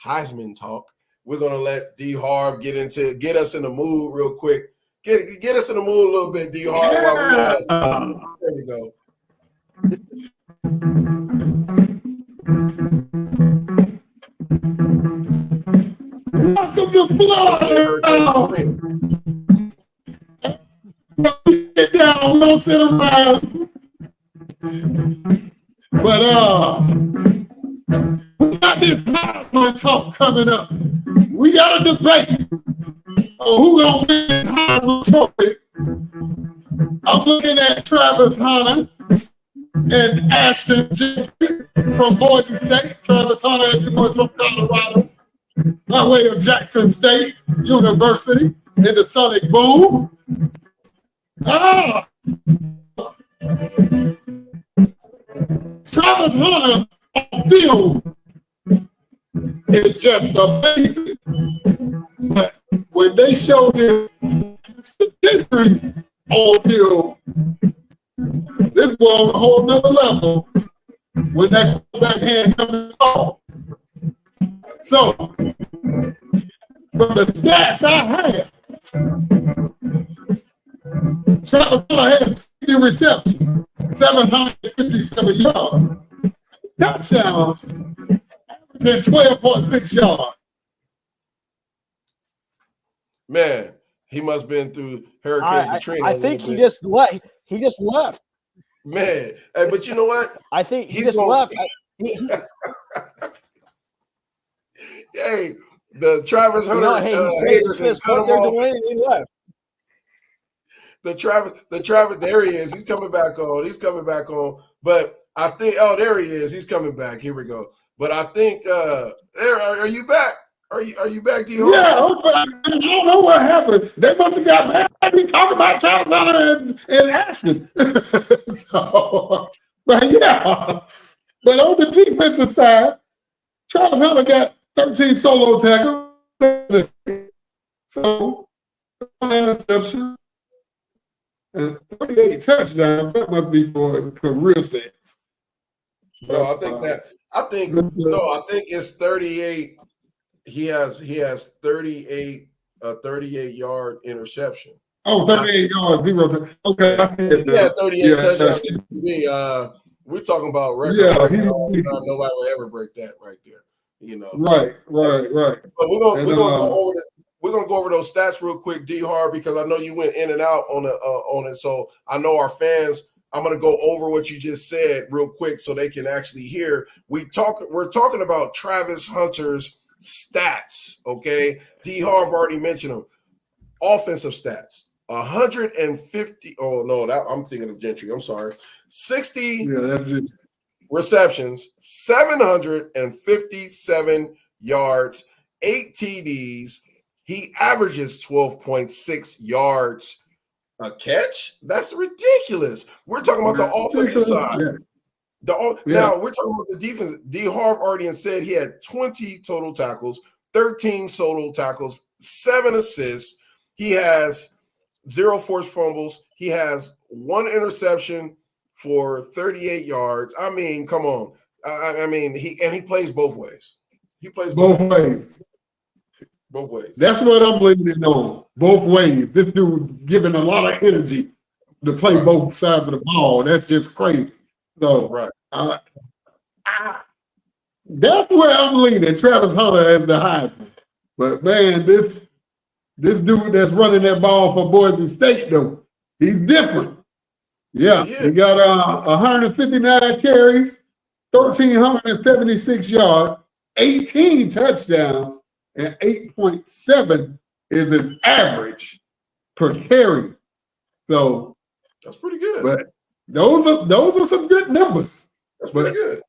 Heisman talk. We're going to let D Harv get us in the mood real quick. Get us in the mood a little bit, D Harv. There we go. Welcome to Florida. Sit down, we don't sit around. But we got this Heisman talk coming up. We got a debate on who gonna win this Heisman Trophy. I'm looking at Travis Hunter and Ashton Jeffrey from Boise State. Travis Hunter, as you know, is from Colorado, by way of Jackson State University in the Sonic Boom. Travis Hunter on field is just amazing. But when they showed him the victories on field, this was on a whole nother level when that backhand coming off. So, from the stats I have, Travis Hunter had 60 receptions, 757 yards, touchdowns, averaging 12.6 yards. Man, he must have been through Hurricane Katrina. I think he just left. He just left. Man, hey, but you know what? I think he just left. Hey, the Travis Hunter haters he cut him off. He left. The Travis, there he is. He's coming back on. But I think, there he is. He's coming back. Here we go. But I think, are you back? Are you back, D-Ho? Yeah, I don't know what happened. They must have got mad at me talking about Travis Hunter and Ashton. So, but yeah. But on the defensive side, Travis Hunter got 13 solo tackles, so interception, and 38 touchdowns. That must be for real stats. No, I think it's 38. He has 38 38-yard interception. Oh, 38 yards. Okay. Yeah, 38 touchdowns. We're talking about record. Yeah, nobody will ever break that right there. You know. Right. But we're gonna go over those stats real quick, D Harv, because I know you went in and out on it. So I know our fans. I'm gonna go over what you just said real quick so they can actually hear. We're talking about Travis Hunter's stats. Okay, D Harv already mentioned them. Offensive stats. 150. Oh no, I'm thinking of Gentry. I'm sorry. 60 receptions, 757 yards, 8 TDs. He averages 12.6 yards a catch. That's ridiculous. We're talking about the offensive side. Now we're talking about the defense. D. Harv already said he had 20 total tackles, 13 total tackles, 7 assists. He has 0 forced fumbles. He has 1 interception for 38 yards. I mean, come on. I mean, he plays both ways. He plays both ways. Both ways. That's what I'm leaning on. Both ways. This dude giving a lot of energy to play both sides of the ball. That's just crazy. So that's where I'm leaning. Travis Hunter as the Heisman. But man, this dude that's running that ball for Boise State, though, he's different. Yeah. He got 159 carries, 1,376 yards, 18 touchdowns, and 8.7 is his average per carry. So that's pretty good. But those are some good numbers. That's pretty good.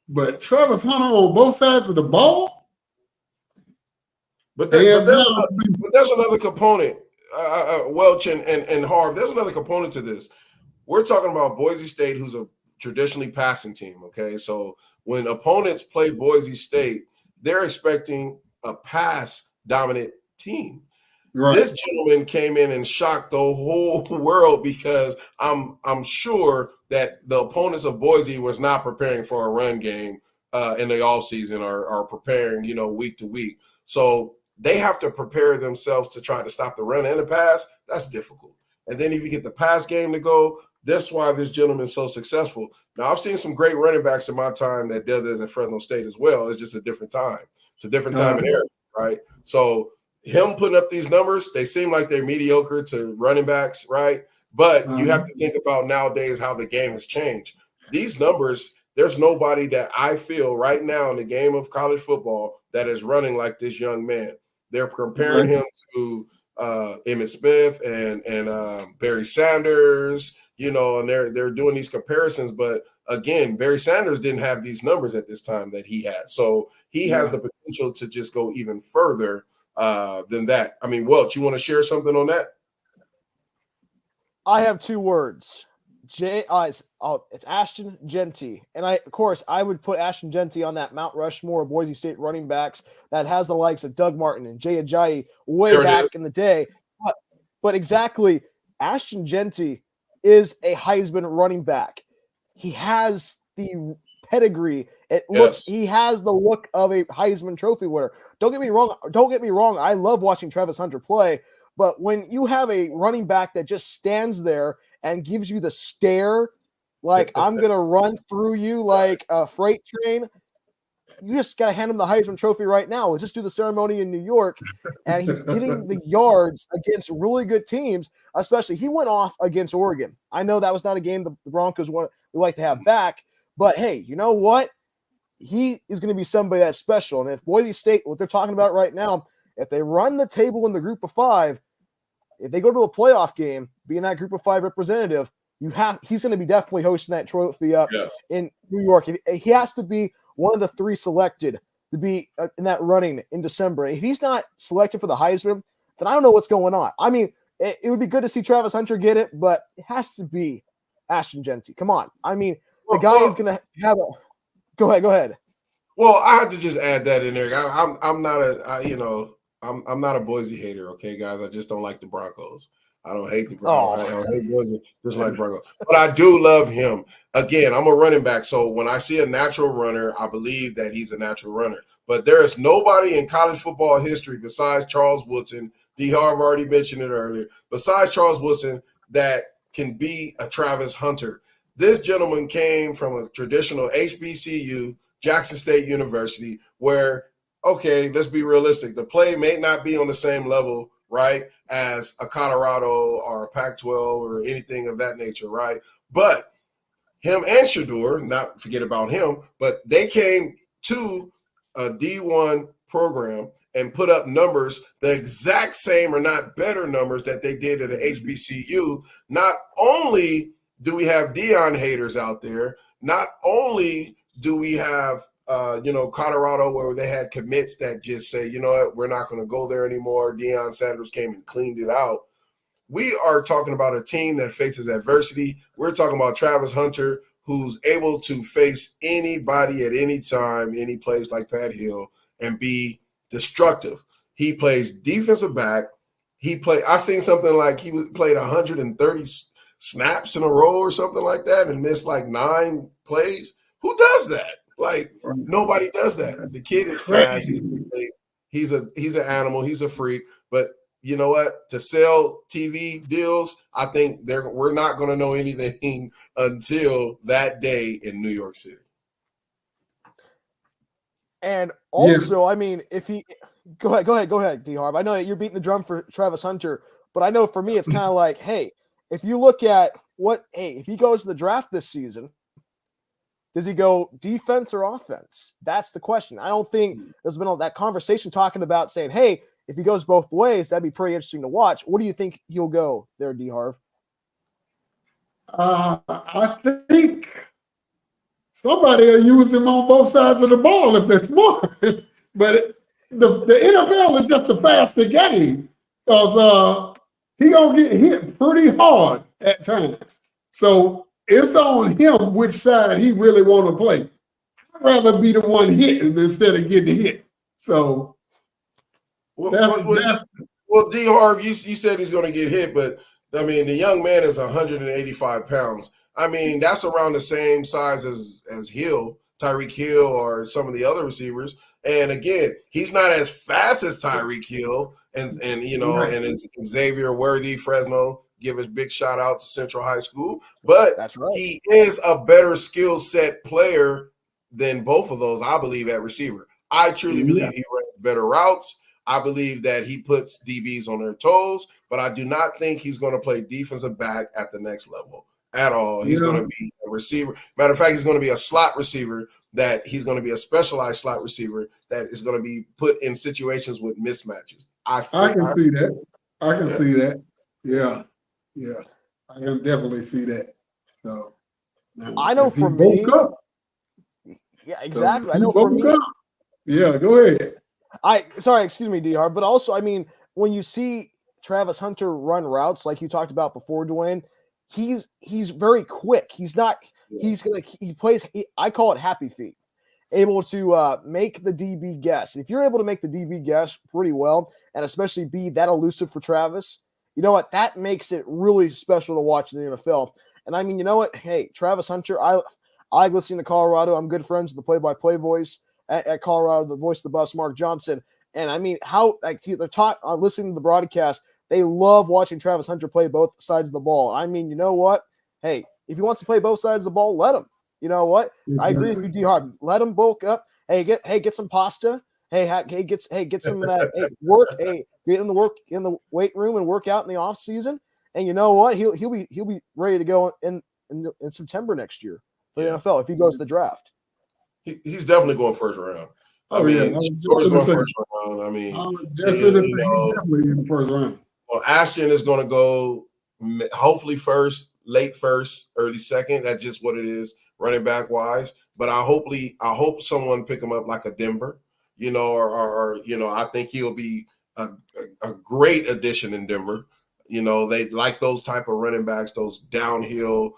But Travis Hunter on both sides of the ball. But there's another component. Welch and Harv, there's another component to this. We're talking about Boise State, who's a traditionally passing team. Okay, so when opponents play Boise State, they're expecting a pass-dominant team. Right. This gentleman came in and shocked the whole world because I'm sure that the opponents of Boise was not preparing for a run game in the offseason or preparing, week to week. So they have to prepare themselves to try to stop the run and the pass. That's difficult. And then if you get the pass game to go, that's why this gentleman is so successful. Now, I've seen some great running backs in my time that did this at Fresno State as well. It's just a different time. It's a different time and era, right? So him putting up these numbers, they seem like they're mediocre to running backs, right? But you have to think about nowadays how the game has changed. These numbers, there's nobody that I feel right now in the game of college football that is running like this young man. They're comparing him to Emmitt Smith and Barry Sanders, and they're doing these comparisons. But again, Barry Sanders didn't have these numbers at this time that he had. So he has the potential to just go even further than that. I mean, Welch, you want to share something on that? I have 2 words. It's Ashton Jeanty. And I would put Ashton Jeanty on that Mount Rushmore of Boise State running backs that has the likes of Doug Martin and Jay Ajayi way back in the day. But exactly, Ashton Jeanty is a Heisman running back. He has the pedigree. He has the look of a Heisman Trophy winner. Don't get me wrong. I love watching Travis Hunter play, but when you have a running back that just stands there and gives you the stare, like I'm gonna run through you like a freight train, you just gotta hand him the Heisman Trophy right now. We'll just do the ceremony in New York, and he's getting the yards against really good teams. Especially, he went off against Oregon. I know that was not a game the Broncos would like to have back, but hey, you know what? He is going to be somebody that's special. And if Boise State, what they're talking about right now, if they run the table in the group of 5, if they go to a playoff game, being that group of 5 representative, he's going to be definitely hosting that trophy up in New York. He has to be one of the 3 selected to be in that running in December. If he's not selected for the Heisman, then I don't know what's going on. I mean, it would be good to see Travis Hunter get it, but it has to be Ashton Jeanty. Come on. I mean, the guy is going to have a – Go ahead. Well, I have to just add that in there. I'm not a Boise hater, okay, guys. I just don't like the Broncos. I don't hate the Broncos. I don't hate Boise, just like Broncos. But I do love him. Again, I'm a running back, so when I see a natural runner, I believe that he's a natural runner. But there is nobody in college football history besides Charles Woodson. D. Harv already mentioned it earlier. Besides Charles Woodson, that can be a Travis Hunter. This gentleman came from a traditional HBCU, Jackson State University, where, okay, let's be realistic. The play may not be on the same level, right, as a Colorado or a Pac-12 or anything of that nature, right? But him and Shedeur, not forget about him, but they came to a D1 program and put up numbers the exact same or not better numbers that they did at a HBCU. Not only do we have Deion haters out there, not only do we have Colorado, where they had commits that just say, you know what, we're not going to go there anymore. Deion Sanders came and cleaned it out. We are talking about a team that faces adversity. We're talking about Travis Hunter, who's able to face anybody at any time, any place like Pat Hill, and be destructive. He plays defensive back. I seen something like he played 130 snaps in a row or something like that and missed like 9 plays. Who does that? Like, nobody does that. The kid is fast. He's an animal. He's a freak. But you know what? To sell TV deals, I think we're not going to know anything until that day in New York City. And also, I mean, if he go ahead, D Harv. I know that you're beating the drum for Travis Hunter, but I know for me, it's kind of like, hey, if you look at if he goes to the draft this season, does he go defense or offense? That's the question. I don't think there's been all that conversation talking about saying, hey, if he goes both ways, that'd be pretty interesting to watch. What do you think he'll go there, D Harv? I think somebody will use him on both sides of the ball if it's more. But the NFL is just a faster game because he gonna get hit pretty hard at times. So it's on him which side he really want to play. I'd rather be the one hitting instead of getting hit. So well, D Harv, you said he's going to get hit, but I mean the young man is 185 pounds. I mean that's around the same size as Hill, Tyreek Hill, or some of the other receivers. And again, he's not as fast as Tyreek Hill, and Xavier Worthy, Fresno. Give a big shout out to Central High School, but that's right. He is a better skill set player than both of those, I believe, at receiver. I truly believe he runs better routes. I believe that he puts DBs on their toes, but I do not think he's going to play defensive back at the next level at all. He's going to be a receiver. Matter of fact, he's going to be a slot receiver. That he's going to be a specialized slot receiver that is going to be put in situations with mismatches. I can see that. I can see that. Yeah. Yeah, I can definitely see that. So I know for me, yeah, exactly. I know for me. Yeah, go ahead. Excuse me, DR. But also, I mean, when you see Travis Hunter run routes like you talked about before, Dwayne, he's very quick. He's not. He plays. I call it happy feet. Able to make the DB guess. If you're able to make the DB guess pretty well, and especially be that elusive for Travis. You know what? That makes it really special to watch in the NFL. And I mean, you know what? Hey, Travis Hunter, I like listening to Colorado. I'm good friends with the play-by-play voice at Colorado, the voice of the bus, Mark Johnson. And I mean, they're taught listening to the broadcast. They love watching Travis Hunter play both sides of the ball. I mean, you know what? Hey, if he wants to play both sides of the ball, let him. You know what? I agree with you, D-Hard. Let him bulk up. Hey, get some pasta. Hey, get some of that work. Hey, get him to work in the weight room and work out in the off season. And you know what? He'll be ready to go in September next year for the NFL if he goes to the draft. He's definitely going first round. Definitely in the first round. Well, Ashton is going to go hopefully first, late first, early second. That's just what it is, running back wise. But I hope someone pick him up like a Denver. I think he'll be a great addition in Denver. They like those type of running backs, those downhill,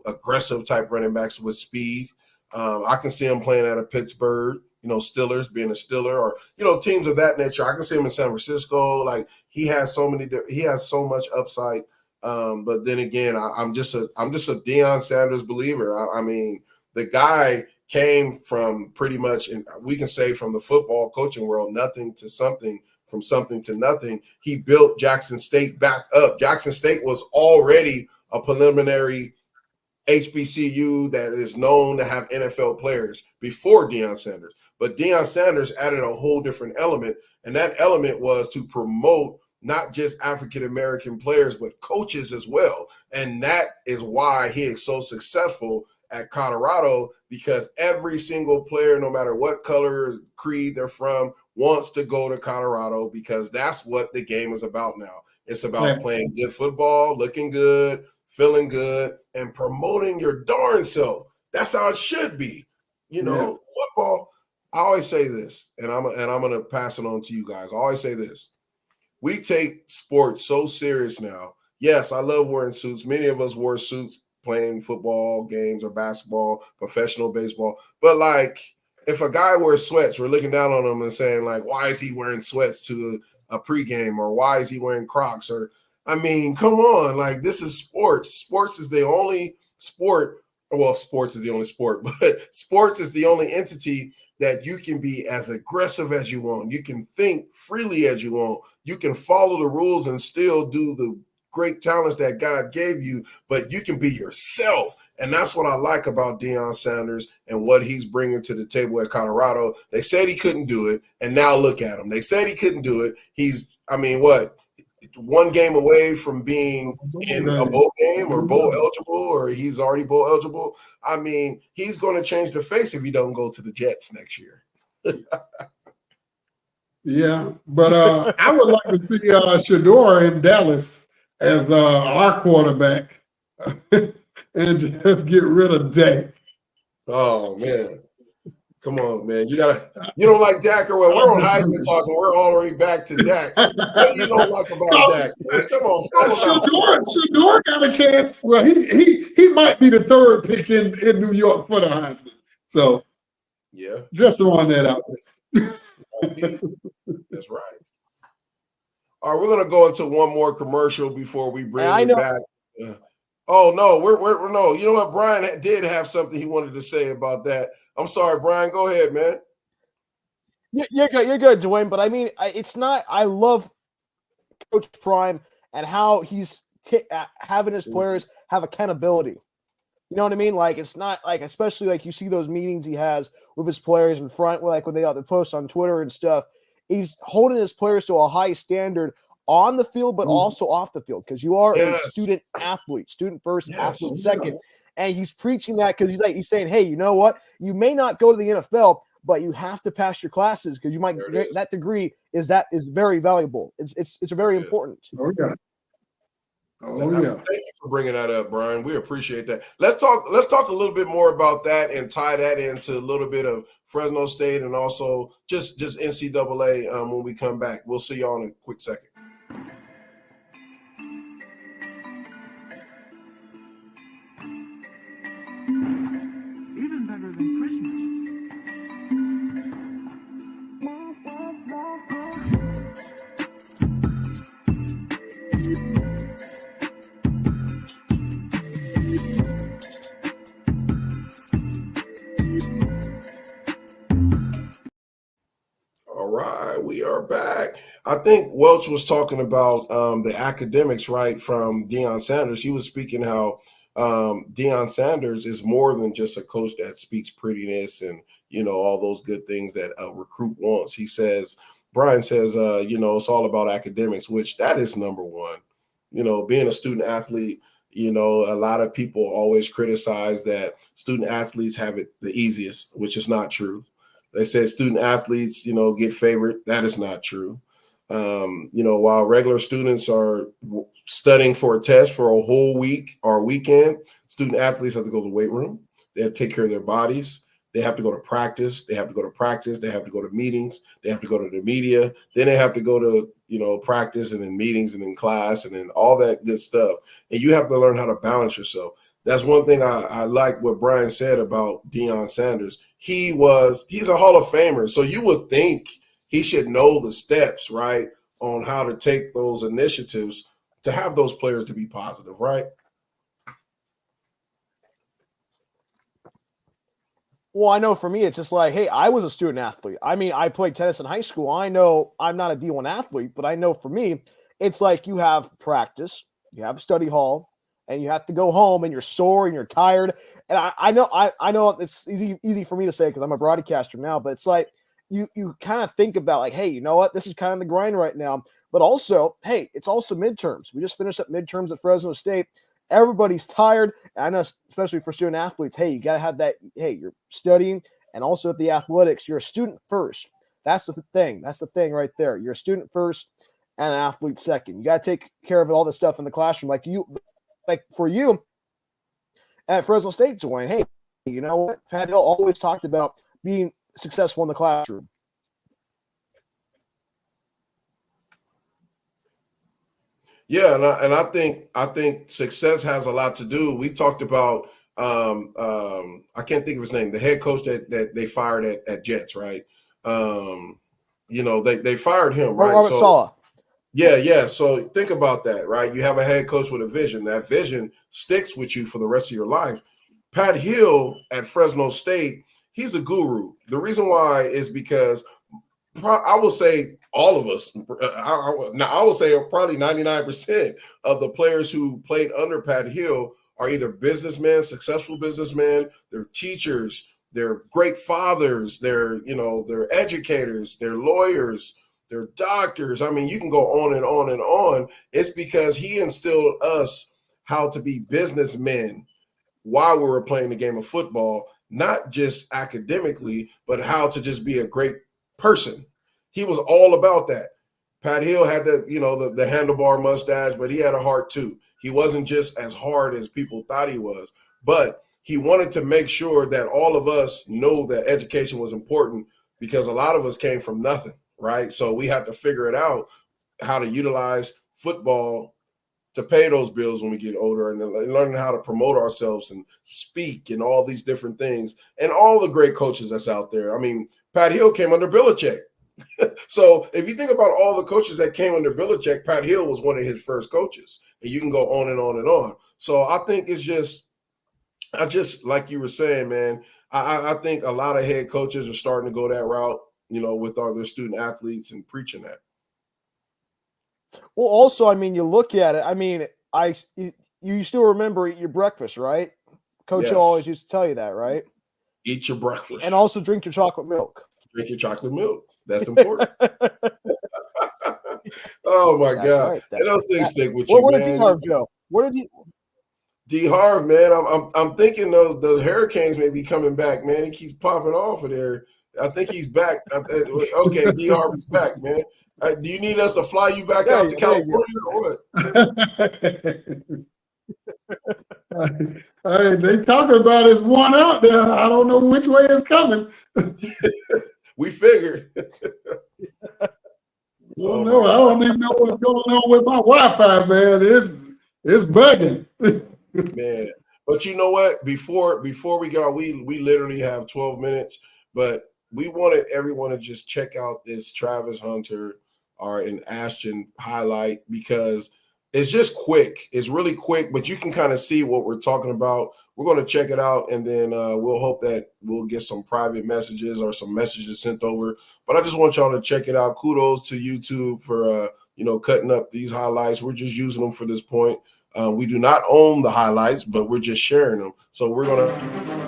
aggressive type running backs with speed. I can see him playing out of Pittsburgh, Steelers, being a Steeler, or, teams of that nature. I can see him in San Francisco. Like he has so much upside. But then again, I'm just a Deion Sanders believer. I mean, the guy came from pretty much, and we can say from the football coaching world, nothing to something, from something to nothing. He built Jackson State back up. Jackson State was already a preliminary HBCU that is known to have NFL players before Deion Sanders. But Deion Sanders added a whole different element, and that element was to promote not just African-American players, but coaches as well. And that is why he is so successful at Colorado, because every single player, no matter what color, creed they're from, wants to go to Colorado, because that's what the game is about now. It's about playing good football, looking good, feeling good, and promoting your darn self. That's how it should be, football, I always say this, and I'm going to pass it on to you guys. I always say this. We take sports so serious now. Yes, I love wearing suits. Many of us wore suits playing football games or basketball, professional baseball. But like, if a guy wears sweats, we're looking down on him and saying like, why is he wearing sweats to a pregame, or why is he wearing Crocs? Or, I mean, come on, like, this is sports. Sports is the only sport. Well, sports is the only sport, but sports is the only entity that you can be as aggressive as you want. You can think freely as you want. You can follow the rules and still do the great talents that God gave you, but you can be yourself. And that's what I like about Deion Sanders and what he's bringing to the table at Colorado. They said he couldn't do it, and now look at him. They said he couldn't do it. He's, I mean, what? One game away from being in a bowl game or bowl eligible, or he's already bowl eligible. I mean, he's going to change the face if he don't go to the Jets next year. Yeah, but I would like to see Shador in Dallas as our quarterback and just get rid of Dak. Oh, man. Come on, man. You don't like Dak, or what? We're on Heisman talking. We're all the way back to Dak. What do you don't like about Dak, man? Come on. Shador got a chance. Well, he might be the third pick in New York for the Heisman. So, yeah, just throwing that out there. That's right. All right, we're going to go into one more commercial before we bring it back. Oh, no, we're no. You know what? Bryan did have something he wanted to say about that. I'm sorry, Bryan. Go ahead, man. You're good, Dwayne. But I mean, it's not. I love Coach Prime and how he's having his players have accountability. You know what I mean? Like, it's not like, especially like you see those meetings he has with his players in front, like when they post on Twitter and stuff. He's holding his players to a high standard on the field, but also off the field, because you are a student athlete, student first, athlete second. And he's preaching that because he's saying, hey, you know what? You may not go to the NFL, but you have to pass your classes because you might get that degree is very valuable. It's very important. Oh yeah. Thank you for bringing that up, Bryan. We appreciate that. Let's talk a little bit more about that and tie that into a little bit of Fresno State and also just NCAA when we come back. We'll see y'all in a quick second. Even better than Christmas. All right, we are back. I think Welch was talking about the academics, right, from Deion Sanders. He was speaking how Deion Sanders is more than just a coach that speaks prettiness and, you know, all those good things that a recruit wants. He says, Bryan says, you know, it's all about academics, which that is number one. You know, being a student athlete, you know, a lot of people always criticize that student athletes have it the easiest, which is not true. They said student athletes, you know, get favored. That is not true. You know, while regular students are studying for a test for a whole week or weekend, student athletes have to go to the weight room. They have to take care of their bodies. They have to go to practice. They have to go to practice. They have to go to meetings. They have to go to the media. Then they have to go to, you know, practice and then meetings and then class and then all that good stuff. And you have to learn how to balance yourself. That's one thing I like what Bryan said about Deion Sanders. He's a Hall of Famer. So you would think he should know the steps, right, on how to take those initiatives to have those players to be positive, right? Well, I know for me, it's just like, hey, I was a student athlete. I mean, I played tennis in high school. I know I'm not a D1 athlete, but I know for me, it's like you have practice, you have study hall, and you have to go home and you're sore and you're tired. And I know it's easy for me to say because I'm a broadcaster now, but it's like you kind of think about like, hey, you know what? This is kind of the grind right now. But also, hey, it's also midterms. We just finished up midterms at Fresno State. Everybody's tired. And I know, especially for student athletes, hey, you got to have that. Hey, you're studying and also at the athletics, you're a student first. That's the thing. That's the thing right there. You're a student first and an athlete second. You got to take care of all this stuff in the classroom. Like for you at Fresno State, Dwayne, hey, you know what? Pat Hill always talked about being successful in the classroom. Yeah, and I think success has a lot to do. We talked about I can't think of his name, the head coach that they fired at Jets, right? They fired him, right? Robert Saleh. Yeah. So think about that, right? You have a head coach with a vision. That vision sticks with you for the rest of your life. Pat Hill at Fresno State, he's a guru. The reason why is because I will say all of us, I will say probably 99% of the players who played under Pat Hill are either businessmen, successful businessmen, they're teachers, they're great fathers, they're educators, they're lawyers, they're doctors. I mean, you can go on and on and on. It's because he instilled us how to be businessmen while we were playing the game of football, not just academically, but how to just be a great person. He was all about that. Pat Hill had the handlebar mustache, but he had a heart too. He wasn't just as hard as people thought he was, but he wanted to make sure that all of us know that education was important, because a lot of us came from nothing, right? So we had to figure it out, how to utilize football to pay those bills when we get older, and learning how to promote ourselves and speak and all these different things, and all the great coaches that's out there. I mean, Pat Hill came under Belichick. So if you think about all the coaches that came under Belichick, Pat Hill was one of his first coaches, and you can go on and on and on. So I think I just like you were saying, man, I think a lot of head coaches are starting to go that route, with all their student athletes and preaching that. Well, also, I mean, you look at it. I mean, you still remember eat your breakfast, right? Coach Yes. always used to tell you that, right? Eat your breakfast. And also drink your chocolate milk. Drink your chocolate milk. That's important. Oh my God! Right. And those things stick with you, where man. Where did Harv go? Where did he? D Harv, man, I'm thinking those Hurricanes may be coming back, man. He keeps popping off of there. I think he's back. Okay, D Harv is back, man. Do you need us to fly you back out to California or what? They talking about is one out there. I don't know which way it's coming. We figured. Well, no, I don't even know what's going on with my Wi-Fi, man. It's bugging. Man, but you know what? Before we get on, we literally have 12 minutes, but we wanted everyone to just check out this Travis Hunter and Ashton highlight, because it's just quick. It's really quick, but you can kind of see what we're talking about. We're going to check it out, and then we'll hope that we'll get some private messages or some messages sent over. But I just want y'all to check it out. Kudos to YouTube for cutting up these highlights. We're just using them for this point. We do not own the highlights, but we're just sharing them. So we're going to...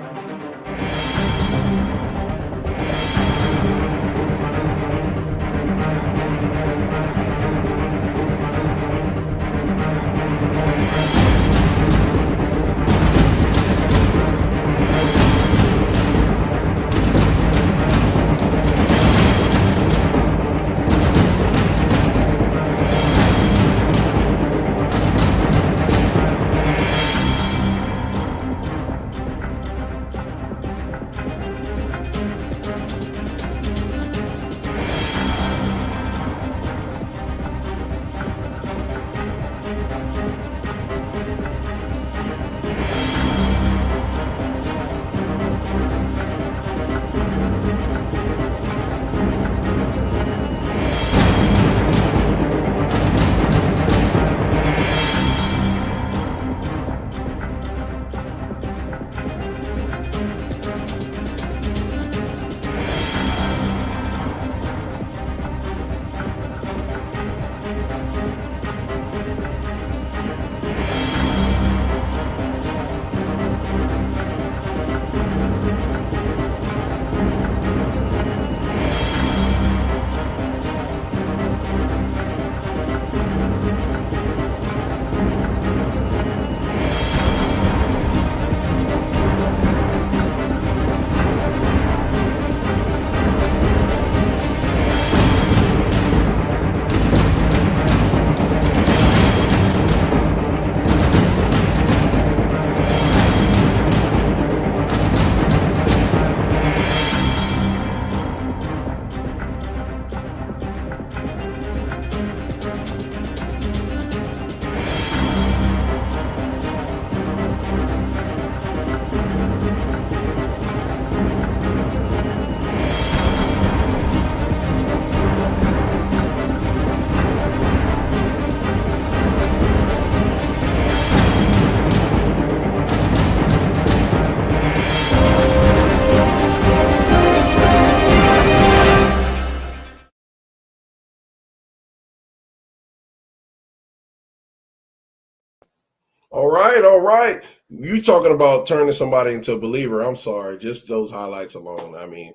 All right, all right. You talking about turning somebody into a believer? I'm sorry, just those highlights alone. I mean,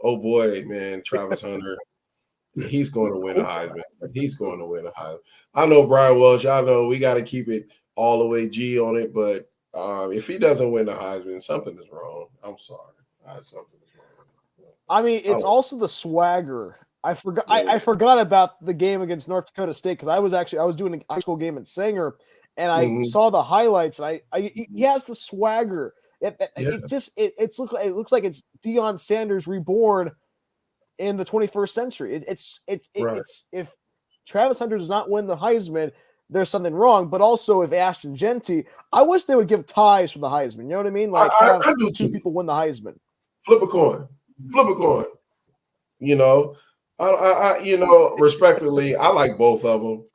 oh boy, man, Travis Hunter, he's going to win a Heisman. He's going to win a Heisman. I know Bryan Welch. I know we got to keep it all the way G on it, but if he doesn't win the Heisman, something is wrong. I'm sorry, something is wrong. I mean, it's also the swagger. I forgot. I forgot about the game against North Dakota State because I was doing a high school game in Sanger, and I saw the highlights. And he has the swagger. It looks like it's Deion Sanders reborn in the 21st century. It's if Travis Hunter does not win the Heisman, there's something wrong. But also, if Ashton Genty, I wish they would give ties for the Heisman. You know what I mean? Like I do two too. people win the Heisman. Flip a coin. Flip a coin. You know, respectfully, I like both of them.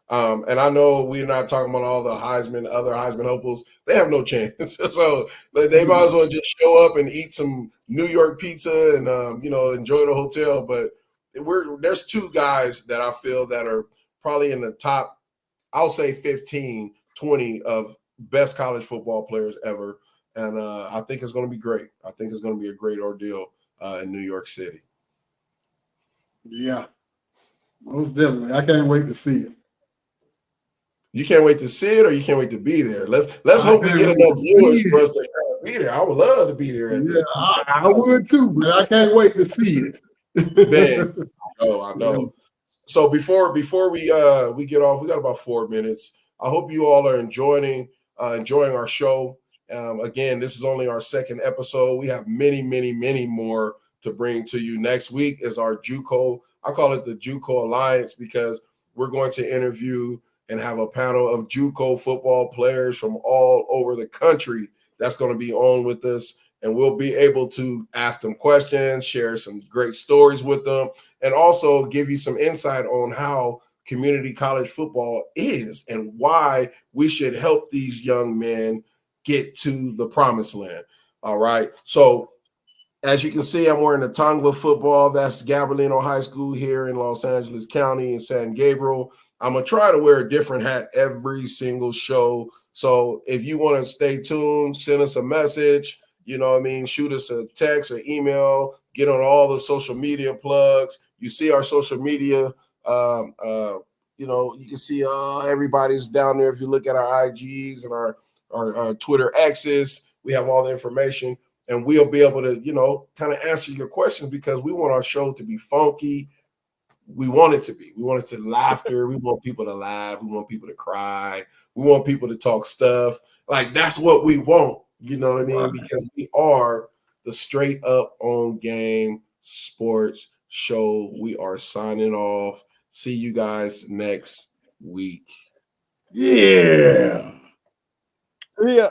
And I know we're not talking about all the other Heisman hopefuls. They have no chance. So they might as well just show up and eat some New York pizza and enjoy the hotel. But there's two guys that I feel that are probably in the top, I'll say 15, 20 of best college football players ever. And I think it's going to be great. I think it's going to be a great ordeal in New York City. Yeah, most definitely. I can't wait to see it. You can't wait to see it, or you can't wait to be there. Let's hope we get enough viewers for us to be there. I would love to be there. Yeah, I would too, but I can't wait to see it. Man, I know. So before we get off, we got about 4 minutes. I hope you all are enjoying our show. Again, this is only our second episode. We have many, many, many more to bring to you. Next week is our JUCO. I call it the JUCO Alliance because we're going to interview and have a panel of JUCO football players from all over the country that's going to be on with us. And we'll be able to ask them questions, share some great stories with them, and also give you some insight on how community college football is and why we should help these young men get to the promised land. All right. So as you can see, I'm wearing the Tongva football. That's Gabrielino High School here in Los Angeles County in San Gabriel. I'm going to try to wear a different hat every single show. So if you want to stay tuned, send us a message, shoot us a text or email, get on all the social media plugs. You see our social media, you can see everybody's down there. If you look at our IGs and our Twitter X's, we have all the information. And we'll be able to, kind of answer your questions because we want our show to be funky. We want it to be. We want it to laughter. We want people to laugh. We want people to cry. We want people to talk stuff. Like, that's what we want. You know what I mean? Because we are the straight up on game sports show. We are signing off. See you guys next week. Yeah. See ya.